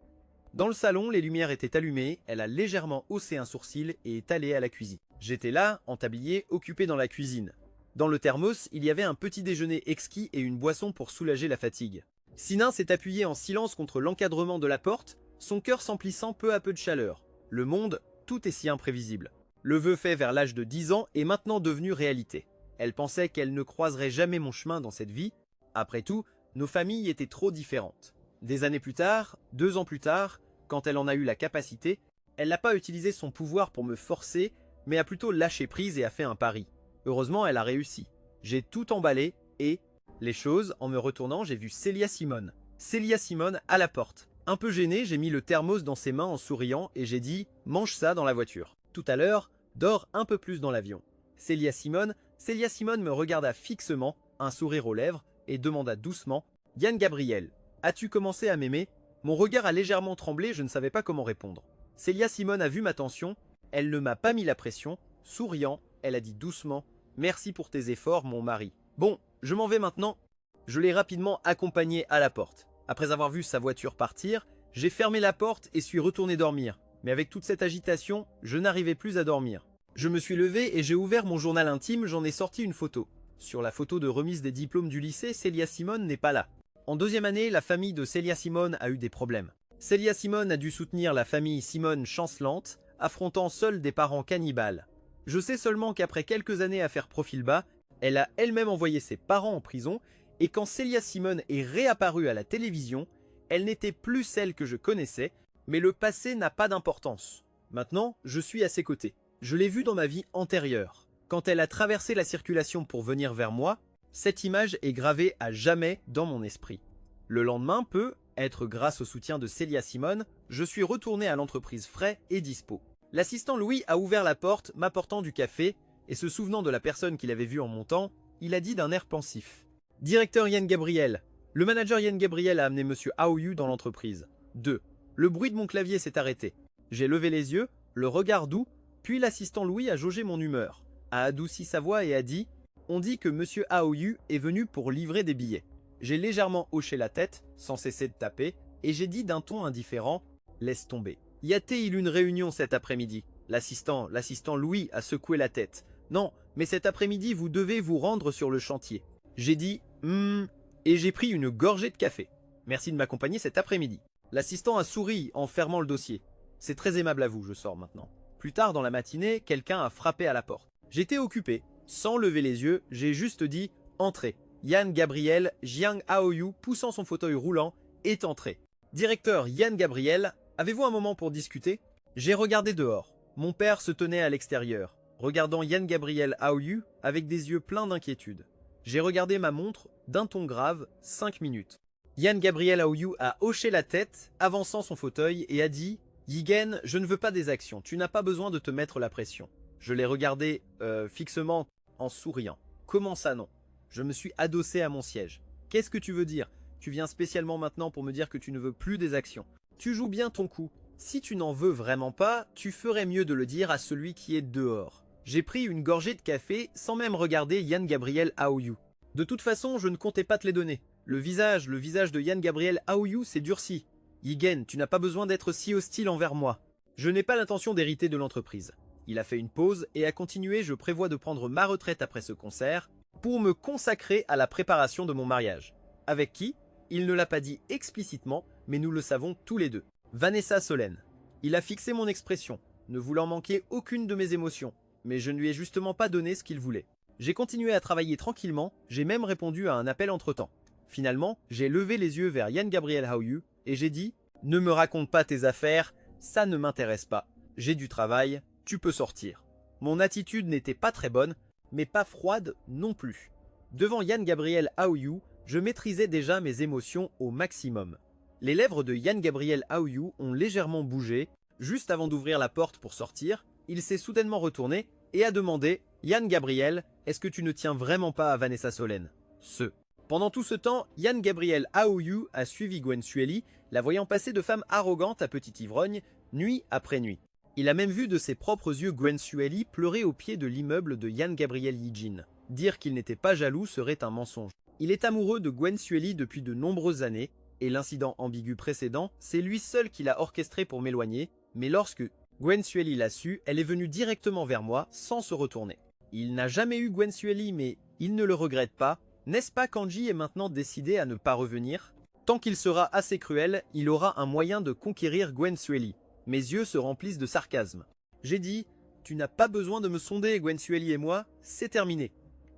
Dans le salon, les lumières étaient allumées, elle a légèrement haussé un sourcil et est allée à la cuisine. J'étais là, entablillé, occupé dans la cuisine. Dans le thermos, il y avait un petit déjeuner exquis et une boisson pour soulager la fatigue. Sinin s'est appuyé en silence contre l'encadrement de la porte, son cœur s'emplissant peu à peu de chaleur. Le monde, tout est si imprévisible. Le vœu fait vers l'âge de 10 ans est maintenant devenu réalité. Elle pensait qu'elle ne croiserait jamais mon chemin dans cette vie. Après tout, nos familles étaient trop différentes. Des années plus tard, 2 ans plus tard, quand elle en a eu la capacité, elle n'a pas utilisé son pouvoir pour me forcer, mais a plutôt lâché prise et a fait un pari. Heureusement, elle a réussi. J'ai tout emballé et... Les choses, en me retournant, j'ai vu Celia Simone. Celia Simone à la porte. Un peu gêné, j'ai mis le thermos dans ses mains en souriant et j'ai dit « Mange ça dans la voiture. Tout à l'heure, dors un peu plus dans l'avion. » Celia Simone me regarda fixement, un sourire aux lèvres, et demanda doucement « Jan Gabriel, as-tu commencé à m'aimer ?» Mon regard a légèrement tremblé, je ne savais pas comment répondre. Celia Simone a vu ma tension, elle ne m'a pas mis la pression. Souriant, elle a dit doucement « Merci pour tes efforts, mon mari. » Bon, je m'en vais maintenant. Je l'ai rapidement accompagné à la porte. Après avoir vu sa voiture partir, j'ai fermé la porte et suis retourné dormir. Mais avec toute cette agitation, je n'arrivais plus à dormir. Je me suis levé et j'ai ouvert mon journal intime, j'en ai sorti une photo. Sur la photo de remise des diplômes du lycée, Celia Simone n'est pas là. En 2e année, la famille de Celia Simone a eu des problèmes. Celia Simone a dû soutenir la famille Simone chancelante, affrontant seule des parents cannibales. Je sais seulement qu'après quelques années à faire profil bas, elle a elle-même envoyé ses parents en prison et quand Celia Simone est réapparue à la télévision, elle n'était plus celle que je connaissais, mais le passé n'a pas d'importance. Maintenant, je suis à ses côtés. Je l'ai vue dans ma vie antérieure. Quand elle a traversé la circulation pour venir vers moi, cette image est gravée à jamais dans mon esprit. Le lendemain peut-être grâce au soutien de Célia Simone, je suis retourné à l'entreprise frais et dispo. L'assistant Louis a ouvert la porte, m'apportant du café, et se souvenant de la personne qu'il avait vue en montant, il a dit d'un air pensif. « Directeur Yann Gabriel, le manager Yann Gabriel a amené Monsieur Aoyu dans l'entreprise. 2. Le bruit de mon clavier s'est arrêté. J'ai levé les yeux, le regard doux, puis l'assistant Louis a jaugé mon humeur, a adouci sa voix et a dit « On dit que Monsieur Aoyu est venu pour livrer des billets. » J'ai légèrement hoché la tête, sans cesser de taper, et j'ai dit d'un ton indifférent « Laisse tomber. Y a-t-il une réunion cet après-midi » L'assistant Louis a secoué la tête. « Non, mais cet après-midi vous devez vous rendre sur le chantier. » J'ai dit « et j'ai pris une gorgée de café. Merci de m'accompagner cet après-midi. » L'assistant a souri en fermant le dossier. C'est très aimable à vous, je sors maintenant. Plus tard dans la matinée, quelqu'un a frappé à la porte. J'étais occupé. Sans lever les yeux, j'ai juste dit « Entrez ». Yann Gabriel, Jiang Aoyu, poussant son fauteuil roulant, est entré. Directeur Yann Gabriel, avez-vous un moment pour discuter? J'ai regardé dehors. Mon père se tenait à l'extérieur, regardant Yann Gabriel Aoyu avec des yeux pleins d'inquiétude. J'ai regardé ma montre, d'un ton grave, 5 minutes. Yann Gabriel Aoyu a hoché la tête, avançant son fauteuil, et a dit « Yigen, je ne veux pas des actions, tu n'as pas besoin de te mettre la pression. » Je l'ai regardé fixement en souriant. « Comment ça non ?» Je me suis adossé à mon siège. « Qu'est-ce que tu veux dire? Tu viens spécialement maintenant pour me dire que tu ne veux plus des actions. Tu joues bien ton coup. Si tu n'en veux vraiment pas, tu ferais mieux de le dire à celui qui est dehors. » J'ai pris une gorgée de café sans même regarder Yann Gabriel Aoyu. De toute façon, je ne comptais pas te les donner. Le visage de Yann Gabriel Aoyu s'est durci. Yigen, tu n'as pas besoin d'être si hostile envers moi. Je n'ai pas l'intention d'hériter de l'entreprise. Il a fait une pause et a continué. Je prévois de prendre ma retraite après ce concert pour me consacrer à la préparation de mon mariage. Avec qui? Il ne l'a pas dit explicitement, mais nous le savons tous les deux. Vanessa Solène. Il a fixé mon expression, ne voulant manquer aucune de mes émotions, mais je ne lui ai justement pas donné ce qu'il voulait. J'ai continué à travailler tranquillement, j'ai même répondu à un appel entre-temps. Finalement, j'ai levé les yeux vers Yann Gabriel Aoyu et j'ai dit « Ne me raconte pas tes affaires, ça ne m'intéresse pas. J'ai du travail, tu peux sortir. » Mon attitude n'était pas très bonne, mais pas froide non plus. Devant Yann Gabriel Aoyu, je maîtrisais déjà mes émotions au maximum. Les lèvres de Yann Gabriel Aoyu ont légèrement bougé. Juste avant d'ouvrir la porte pour sortir, il s'est soudainement retourné et a demandé « Yann Gabriel, est-ce que tu ne tiens vraiment pas à Vanessa Solène ?» Pendant tout ce temps, Yann Gabriel Aoyu a suivi Gwen Sueli, la voyant passer de femme arrogante à petite ivrogne, nuit après nuit. Il a même vu de ses propres yeux Gwen Sueli pleurer au pied de l'immeuble de Yann Gabriel Yijin. Dire qu'il n'était pas jaloux serait un mensonge. Il est amoureux de Gwen Sueli depuis de nombreuses années, et l'incident ambigu précédent, c'est lui seul qui l'a orchestré pour m'éloigner, mais lorsque Gwen Sueli l'a su, elle est venue directement vers moi sans se retourner. Il n'a jamais eu Gwen Sueli, mais il ne le regrette pas. N'est-ce pas qu'Angie est maintenant décidé à ne pas revenir? Tant qu'il sera assez cruel, il aura un moyen de conquérir Gwen Sueli. Mes yeux se remplissent de sarcasme. J'ai dit « Tu n'as pas besoin de me sonder, Gwen Sueli et moi, c'est terminé. »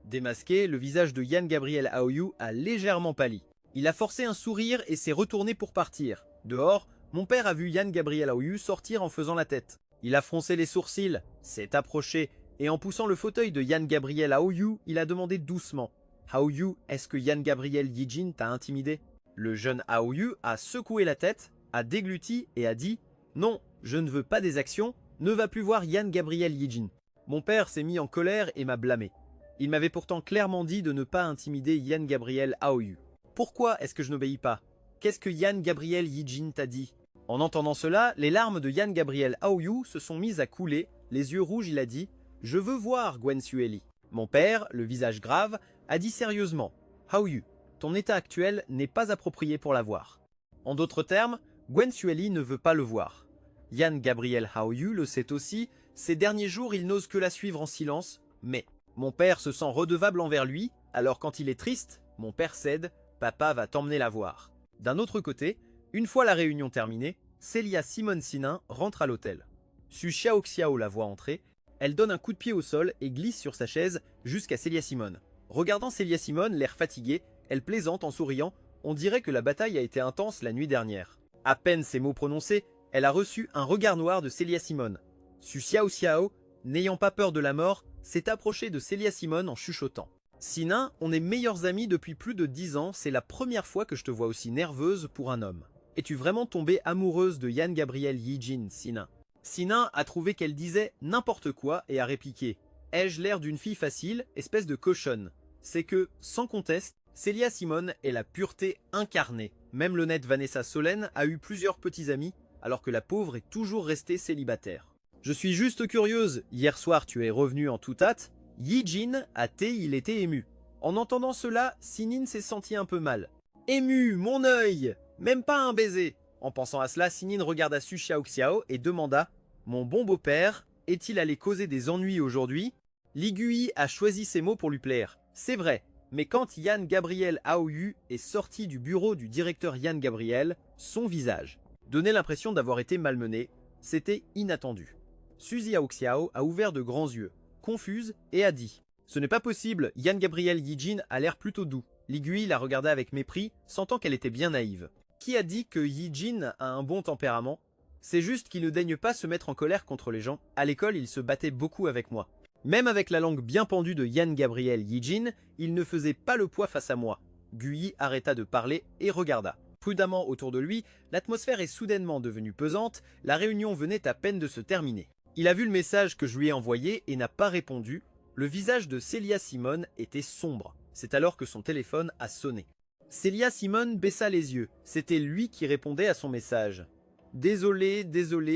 Démasqué, le visage de Yann Gabriel Aoyu a légèrement pâli. Il a forcé un sourire et s'est retourné pour partir. Dehors, mon père a vu Yann Gabriel Aoyu sortir en faisant la tête. Il a froncé les sourcils, s'est approché, et en poussant le fauteuil de Yann Gabriel Aoyu, il a demandé doucement « Aoyu, est-ce que Yann Gabriel Yijin t'a intimidé ?» Le jeune Aoyu a secoué la tête, a dégluti et a dit « Non, je ne veux pas des actions, ne va plus voir Yann Gabriel Yijin. » Mon père s'est mis en colère et m'a blâmé. Il m'avait pourtant clairement dit de ne pas intimider Yann Gabriel Aoyu. Pourquoi est-ce que je n'obéis pas? Qu'est-ce que Yann Gabriel Yijin t'a dit? En entendant cela, les larmes de Yann Gabriel Aoyu se sont mises à couler. Les yeux rouges, il a dit « Je veux voir Gwen Sueli. » Mon père, le visage grave, a dit sérieusement « Aoyu, ton état actuel n'est pas approprié pour la voir. » En d'autres termes, Gwen Sueli ne veut pas le voir. Yann Gabriel Aoyu le sait aussi, ces derniers jours il n'ose que la suivre en silence, mais mon père se sent redevable envers lui, alors quand il est triste, mon père cède, papa va t'emmener la voir. D'un autre côté, une fois la réunion terminée, Célia Simone Sinin rentre à l'hôtel. Su Xiaoxiao la voit entrer, elle donne un coup de pied au sol et glisse sur sa chaise jusqu'à Célia Simone. Regardant Célia Simone, l'air fatigué, elle plaisante en souriant, on dirait que la bataille a été intense la nuit dernière. À peine ces mots prononcés, elle a reçu un regard noir de Célia Simone. Su Xiaoxiao n'ayant pas peur de la mort, s'est approché de Célia Simone en chuchotant. Sina, on est meilleurs amis depuis plus de 10 ans, c'est la première fois que je te vois aussi nerveuse pour un homme. Es-tu vraiment tombée amoureuse de Yann Gabriel Yijin, Sina? Sina a trouvé qu'elle disait n'importe quoi et a répliqué « Ai-je l'air d'une fille facile, espèce de cochonne ?» C'est que, sans conteste, Célia Simone est la pureté incarnée. Même l'honnête Vanessa Solène a eu plusieurs petits amis, alors que la pauvre est toujours restée célibataire. Je suis juste curieuse, hier soir tu es revenue en toute hâte. Yijin a il était ému. En entendant cela, Sinin s'est senti un peu mal. Ému, mon œil! Même pas un baiser! En pensant à cela, Sinin regarda Su Xiaoxiao et demanda « Mon bon beau-père, est-il allé causer des ennuis aujourd'hui ?» Li Gui a choisi ces mots pour lui plaire. C'est vrai, mais quand Yann Gabriel Aoyu est sorti du bureau du directeur Yann Gabriel, son visage donnait l'impression d'avoir été malmené. C'était inattendu. Su Xiaoxiao a ouvert de grands yeux, confuse, et a dit « Ce n'est pas possible, Yann Gabriel Yijin a l'air plutôt doux. » Li Gui la regarda avec mépris, sentant qu'elle était bien naïve. Qui a dit que Yijin a un bon tempérament? C'est juste qu'il ne daigne pas se mettre en colère contre les gens. À l'école, il se battait beaucoup avec moi. Même avec la langue bien pendue de Yann Gabriel Yijin, il ne faisait pas le poids face à moi. Gui arrêta de parler et regarda. Prudemment autour de lui, l'atmosphère est soudainement devenue pesante, la réunion venait à peine de se terminer. Il a vu le message que je lui ai envoyé et n'a pas répondu. Le visage de Célia Simone était sombre. C'est alors que son téléphone a sonné. Célia Simone baissa les yeux. C'était lui qui répondait à son message. « Désolé,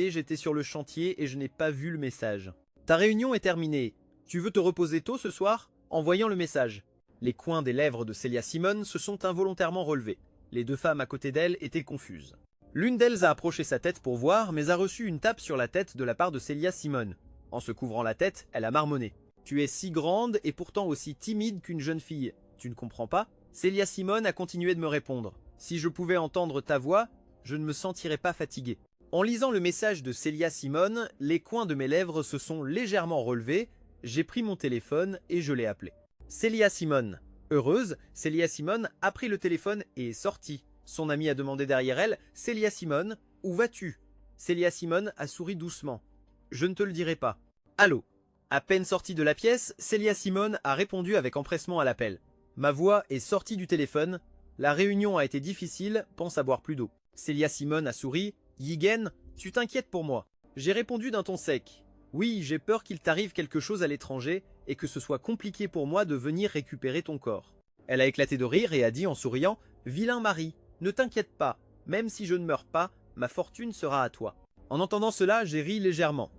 j'étais sur le chantier et je n'ai pas vu le message. Ta réunion est terminée. Tu veux te reposer tôt ce soir ?» En voyant le message, les coins des lèvres de Célia Simone se sont involontairement relevés. Les deux femmes à côté d'elle étaient confuses. L'une d'elles a approché sa tête pour voir, mais a reçu une tape sur la tête de la part de Célia Simone. En se couvrant la tête, elle a marmonné. « Tu es si grande et pourtant aussi timide qu'une jeune fille. Tu ne comprends pas ?» Célia Simone a continué de me répondre. « Si je pouvais entendre ta voix, je ne me sentirais pas fatiguée. » En lisant le message de Célia Simone, les coins de mes lèvres se sont légèrement relevés. J'ai pris mon téléphone et je l'ai appelée. Célia Simone. Heureuse, Célia Simone a pris le téléphone et est sortie. Son amie a demandé derrière elle « Célia Simone, où vas-tu » Célia Simone a souri doucement. « Je ne te le dirai pas. »« Allô ?» À peine sortie de la pièce, Célia Simone a répondu avec empressement à l'appel. Ma voix est sortie du téléphone. La réunion a été difficile, pense à boire plus d'eau. Célia Simone a souri. Yigen, tu t'inquiètes pour moi. J'ai répondu d'un ton sec. Oui, j'ai peur qu'il t'arrive quelque chose à l'étranger et que ce soit compliqué pour moi de venir récupérer ton corps. Elle a éclaté de rire et a dit en souriant « Vilain mari, ne t'inquiète pas, même si je ne meurs pas, ma fortune sera à toi. » En entendant cela, j'ai ri légèrement.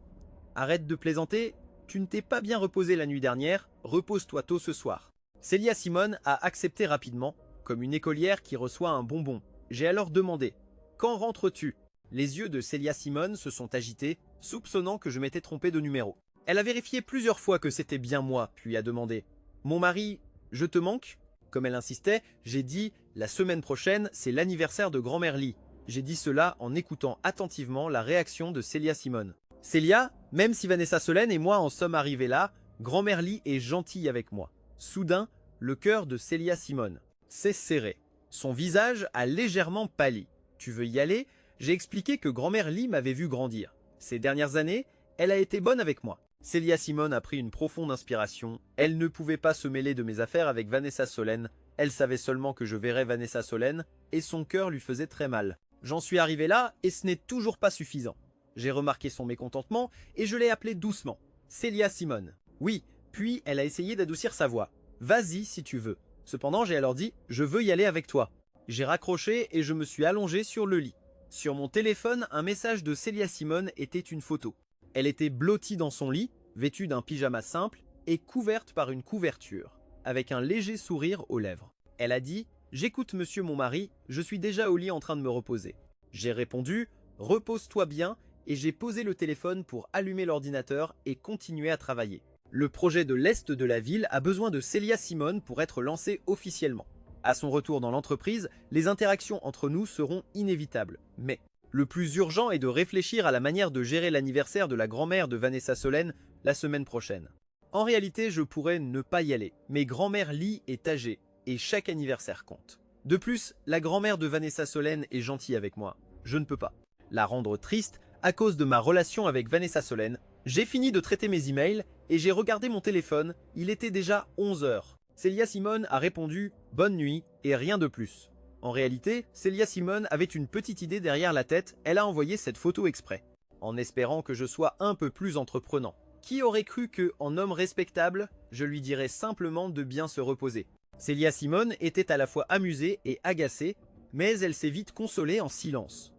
Arrête de plaisanter, tu ne t'es pas bien reposé la nuit dernière, repose-toi tôt ce soir. Célia Simone a accepté rapidement, comme une écolière qui reçoit un bonbon. J'ai alors demandé « Quand rentres-tu » Les yeux de Célia Simone se sont agités, soupçonnant que je m'étais trompé de numéro. Elle a vérifié plusieurs fois que c'était bien moi, puis a demandé « Mon mari, je te manque ?» Comme elle insistait, j'ai dit « La semaine prochaine, c'est l'anniversaire de grand-mère Lee. » J'ai dit cela en écoutant attentivement la réaction de Célia Simone. « Célia, même si Vanessa Solène et moi en sommes arrivés là, grand-mère Lee est gentille avec moi. » Soudain, le cœur de Célia Simone s'est serré. Son visage a légèrement pâli. « Tu veux y aller ?» J'ai expliqué que grand-mère Lee m'avait vu grandir. Ces dernières années, elle a été bonne avec moi. Célia Simone a pris une profonde inspiration. Elle ne pouvait pas se mêler de mes affaires avec Vanessa Solène. Elle savait seulement que je verrais Vanessa Solène et son cœur lui faisait très mal. J'en suis arrivé là et ce n'est toujours pas suffisant. J'ai remarqué son mécontentement et je l'ai appelée doucement. Célia Simone. Oui, puis elle a essayé d'adoucir sa voix. Vas-y si tu veux. Cependant, j'ai alors dit, je veux y aller avec toi. J'ai raccroché et je me suis allongé sur le lit. Sur mon téléphone, un message de Célia Simone était une photo. Elle était blottie dans son lit, vêtue d'un pyjama simple et couverte par une couverture, avec un léger sourire aux lèvres. Elle a dit « J'écoute monsieur mon mari, je suis déjà au lit en train de me reposer. » J'ai répondu « Repose-toi bien » et j'ai posé le téléphone pour allumer l'ordinateur et continuer à travailler. Le projet de l'Est de la ville a besoin de Célia Simone pour être lancé officiellement. À son retour dans l'entreprise, les interactions entre nous seront inévitables. Mais le plus urgent est de réfléchir à la manière de gérer l'anniversaire de la grand-mère de Vanessa Solène la semaine prochaine. En réalité, je pourrais ne pas y aller, mais grand-mère Lee est âgée et chaque anniversaire compte. De plus, la grand-mère de Vanessa Solène est gentille avec moi. Je ne peux pas la rendre triste à cause de ma relation avec Vanessa Solène. J'ai fini de traiter mes emails et j'ai regardé mon téléphone, il était déjà 11 heures. Célia Simone a répondu « Bonne nuit » et rien de plus. En réalité, Célia Simone avait une petite idée derrière la tête, elle a envoyé cette photo exprès, en espérant que je sois un peu plus entreprenant. Qui aurait cru que, en homme respectable, je lui dirais simplement de bien se reposer. Célia Simone était à la fois amusée et agacée, mais elle s'est vite consolée en silence.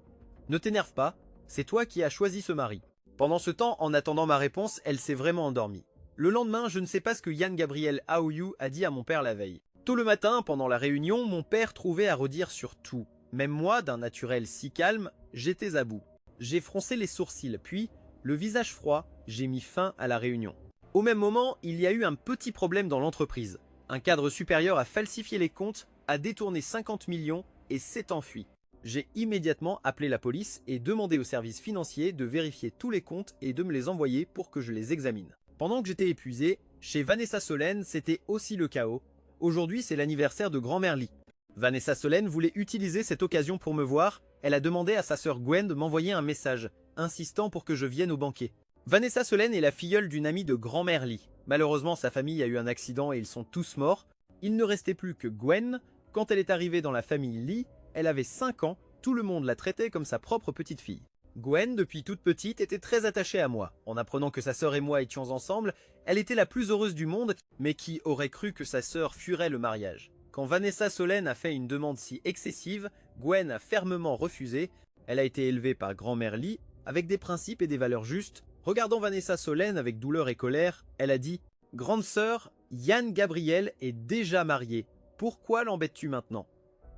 Ne t'énerve pas, c'est toi qui as choisi ce mari. Pendant ce temps, en attendant ma réponse, elle s'est vraiment endormie. Le lendemain, je ne sais pas ce que Yann Gabriel Aouyou a dit à mon père la veille. Tôt le matin, pendant la réunion, mon père trouvait à redire sur tout. Même moi, d'un naturel si calme, j'étais à bout. J'ai froncé les sourcils, puis, le visage froid, j'ai mis fin à la réunion. Au même moment, il y a eu un petit problème dans l'entreprise. Un cadre supérieur a falsifié les comptes, a détourné 50 millions et s'est enfui. J'ai immédiatement appelé la police et demandé aux services financiers de vérifier tous les comptes et de me les envoyer pour que je les examine. Pendant que j'étais épuisé, chez Vanessa Solène, c'était aussi le chaos. Aujourd'hui, c'est l'anniversaire de grand-mère Lee. Vanessa Solène voulait utiliser cette occasion pour me voir. Elle a demandé à sa sœur Gwen de m'envoyer un message, insistant pour que je vienne au banquet. Vanessa Solène est la filleule d'une amie de grand-mère Lee. Malheureusement, sa famille a eu un accident et ils sont tous morts. Il ne restait plus que Gwen. Quand elle est arrivée dans la famille Lee, elle avait 5 ans, tout le monde la traitait comme sa propre petite fille. Gwen, depuis toute petite, était très attachée à moi. En apprenant que sa sœur et moi étions ensemble, elle était la plus heureuse du monde, mais qui aurait cru que sa sœur fuirait le mariage? Quand Vanessa Solène a fait une demande si excessive, Gwen a fermement refusé. Elle a été élevée par grand-mère Lee, avec des principes et des valeurs justes. Regardant Vanessa Solène avec douleur et colère, elle a dit « Grande sœur, Yann Gabriel est déjà marié. Pourquoi l'embêtes-tu maintenant ?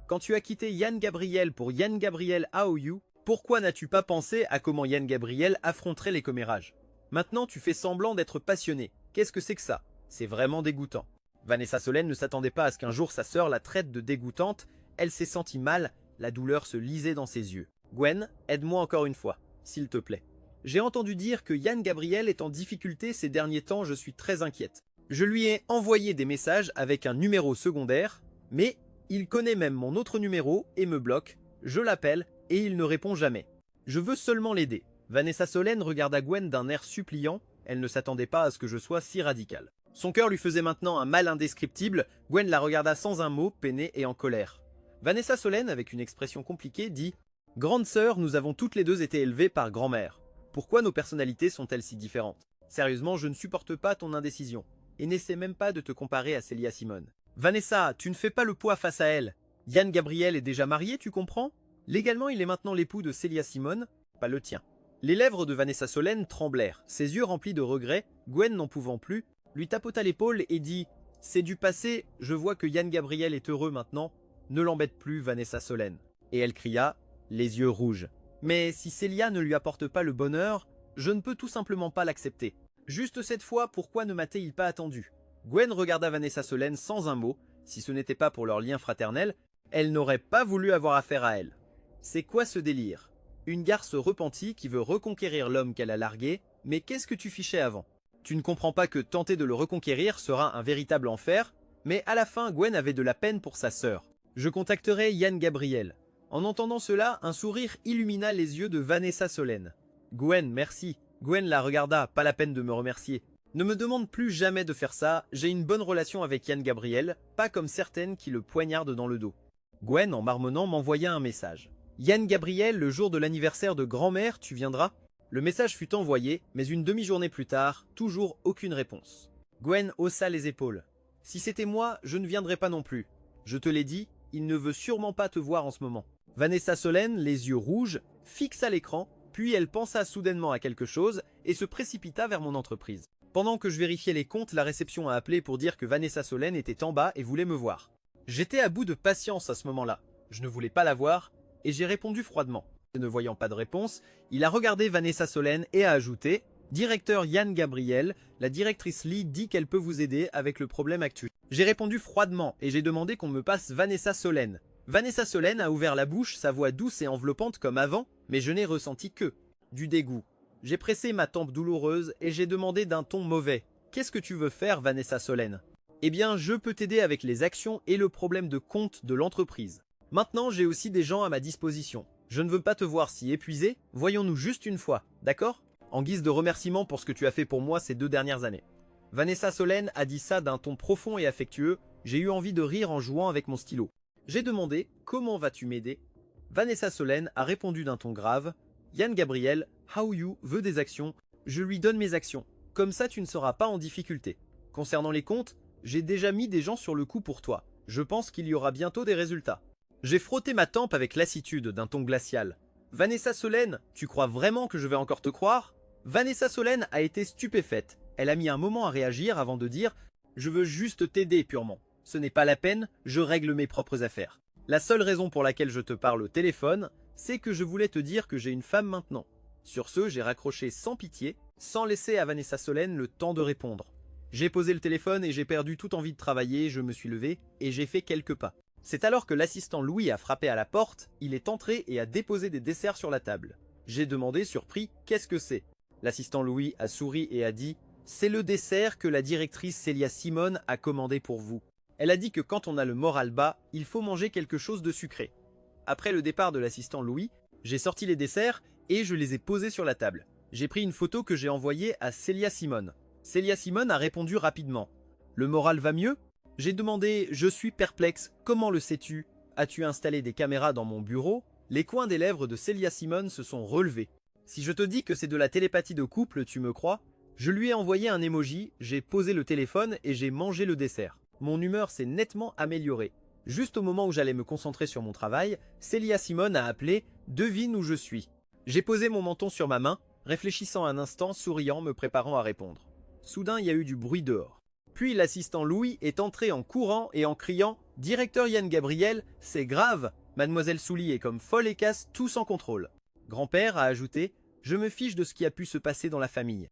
Quand tu as quitté Yann Gabriel pour Yann Gabriel Aouyou, pourquoi n'as-tu pas pensé à comment Yann Gabriel affronterait les commérages? Maintenant tu fais semblant d'être passionné. Qu'est-ce que c'est que ça? C'est vraiment dégoûtant. » Vanessa Solène ne s'attendait pas à ce qu'un jour sa sœur la traite de dégoûtante. Elle s'est sentie mal, la douleur se lisait dans ses yeux. « Gwen, aide-moi encore une fois, s'il te plaît. J'ai entendu dire que Yann Gabriel est en difficulté ces derniers temps, je suis très inquiète. Je lui ai envoyé des messages avec un numéro secondaire, mais il connaît même mon autre numéro et me bloque. Je l'appelle et il ne répond jamais. Je veux seulement l'aider. » Vanessa Solène regarda Gwen d'un air suppliant. Elle ne s'attendait pas à ce que je sois si radical. Son cœur lui faisait maintenant un mal indescriptible. Gwen la regarda sans un mot, peinée et en colère. Vanessa Solène, avec une expression compliquée, dit « Grande sœur, nous avons toutes les deux été élevées par grand-mère. Pourquoi nos personnalités sont-elles si différentes? Sérieusement, je ne supporte pas ton indécision. Et n'essaie même pas de te comparer à Célia Simone. Vanessa, tu ne fais pas le poids face à elle. Yann Gabriel est déjà marié, tu comprends? Légalement, il est maintenant l'époux de Célia Simone, pas le tien. » Les lèvres de Vanessa Solène tremblèrent. Ses yeux remplis de regrets, Gwen n'en pouvant plus, lui tapota l'épaule et dit « C'est du passé, je vois que Yann Gabriel est heureux maintenant. Ne l'embête plus, Vanessa Solène. » Et elle cria, les yeux rouges. « Mais si Célia ne lui apporte pas le bonheur, je ne peux tout simplement pas l'accepter. Juste cette fois, pourquoi ne m'a-t-il pas attendu ?» Gwen regarda Vanessa Solène sans un mot. Si ce n'était pas pour leur lien fraternel, elle n'aurait pas voulu avoir affaire à elle. C'est quoi ce délire? Une garce repentie qui veut reconquérir l'homme qu'elle a largué, mais qu'est-ce que tu fichais avant? Tu ne comprends pas que tenter de le reconquérir sera un véritable enfer, mais à la fin Gwen avait de la peine pour sa sœur. Je contacterai Yann Gabriel. En entendant cela, un sourire illumina les yeux de Vanessa Solène. Gwen, merci. Gwen la regarda, pas la peine de me remercier. Ne me demande plus jamais de faire ça, j'ai une bonne relation avec Yann Gabriel, pas comme certaines qui le poignardent dans le dos. Gwen, en marmonnant, m'envoya un message. Yann Gabriel, le jour de l'anniversaire de grand-mère, tu viendras? Le message fut envoyé, mais une demi-journée plus tard, toujours aucune réponse. Gwen haussa les épaules. Si c'était moi, je ne viendrais pas non plus. Je te l'ai dit, il ne veut sûrement pas te voir en ce moment. Vanessa Solène, les yeux rouges, fixa l'écran, puis elle pensa soudainement à quelque chose et se précipita vers mon entreprise. Pendant que je vérifiais les comptes, la réception a appelé pour dire que Vanessa Solène était en bas et voulait me voir. J'étais à bout de patience à ce moment-là. Je ne voulais pas la voir et j'ai répondu froidement. Ne voyant pas de réponse, il a regardé Vanessa Solène et a ajouté « Directeur Yann Gabriel, la directrice Lee dit qu'elle peut vous aider avec le problème actuel. » J'ai répondu froidement et j'ai demandé qu'on me passe Vanessa Solène. Vanessa Solène a ouvert la bouche, sa voix douce et enveloppante comme avant, mais je n'ai ressenti que du dégoût. J'ai pressé ma tempe douloureuse et j'ai demandé d'un ton mauvais « Qu'est-ce que tu veux faire, Vanessa Solène ?»« Eh bien, je peux t'aider avec les actions et le problème de compte de l'entreprise. Maintenant, j'ai aussi des gens à ma disposition. Je ne veux pas te voir si épuisé, voyons-nous juste une fois, d'accord ? en guise de remerciement pour ce que tu as fait pour moi ces 2 dernières années. Vanessa Solène a dit ça d'un ton profond et affectueux, j'ai eu envie de rire en jouant avec mon stylo. J'ai demandé « Comment vas-tu m'aider ?» Vanessa Solène a répondu d'un ton grave « Yann Gabriel, how you veut des actions, je lui donne mes actions. Comme ça tu ne seras pas en difficulté. Concernant les comptes, j'ai déjà mis des gens sur le coup pour toi. Je pense qu'il y aura bientôt des résultats. » J'ai frotté ma tempe avec lassitude d'un ton glacial. « Vanessa Solène, tu crois vraiment que je vais encore te croire ?» Vanessa Solène a été stupéfaite. Elle a mis un moment à réagir avant de dire « Je veux juste t'aider purement. Ce n'est pas la peine, je règle mes propres affaires. La seule raison pour laquelle je te parle au téléphone, c'est que je voulais te dire que j'ai une femme maintenant. » Sur ce, j'ai raccroché sans pitié, sans laisser à Vanessa Solène le temps de répondre. J'ai posé le téléphone et j'ai perdu toute envie de travailler, je me suis levé et j'ai fait quelques pas. C'est alors que l'assistant Louis a frappé à la porte, il est entré et a déposé des desserts sur la table. J'ai demandé, surpris, qu'est-ce que c'est? L'assistant Louis a souri et a dit « C'est le dessert que la directrice Célia Simone a commandé pour vous. Elle a dit que quand on a le moral bas, il faut manger quelque chose de sucré. » Après le départ de l'assistant Louis, j'ai sorti les desserts et je les ai posés sur la table. J'ai pris une photo que j'ai envoyée à Célia Simone. Célia Simone a répondu rapidement. « Le moral va mieux ?» J'ai demandé « Je suis perplexe, comment le sais-tu? As-tu installé des caméras dans mon bureau ?» Les coins des lèvres de Célia Simone se sont relevés. « Si je te dis que c'est de la télépathie de couple, tu me crois ?» Je lui ai envoyé un emoji, j'ai posé le téléphone et j'ai mangé le dessert. Mon humeur s'est nettement améliorée. Juste au moment où j'allais me concentrer sur mon travail, Célia Simone a appelé « Devine où je suis ». J'ai posé mon menton sur ma main, réfléchissant un instant, souriant, me préparant à répondre. Soudain, il y a eu du bruit dehors. Puis l'assistant Louis est entré en courant et en criant « Directeur Yann Gabriel, c'est grave !» Mademoiselle Souly est comme folle et casse tout sans contrôle. Grand-père a ajouté « Je me fiche de ce qui a pu se passer dans la famille.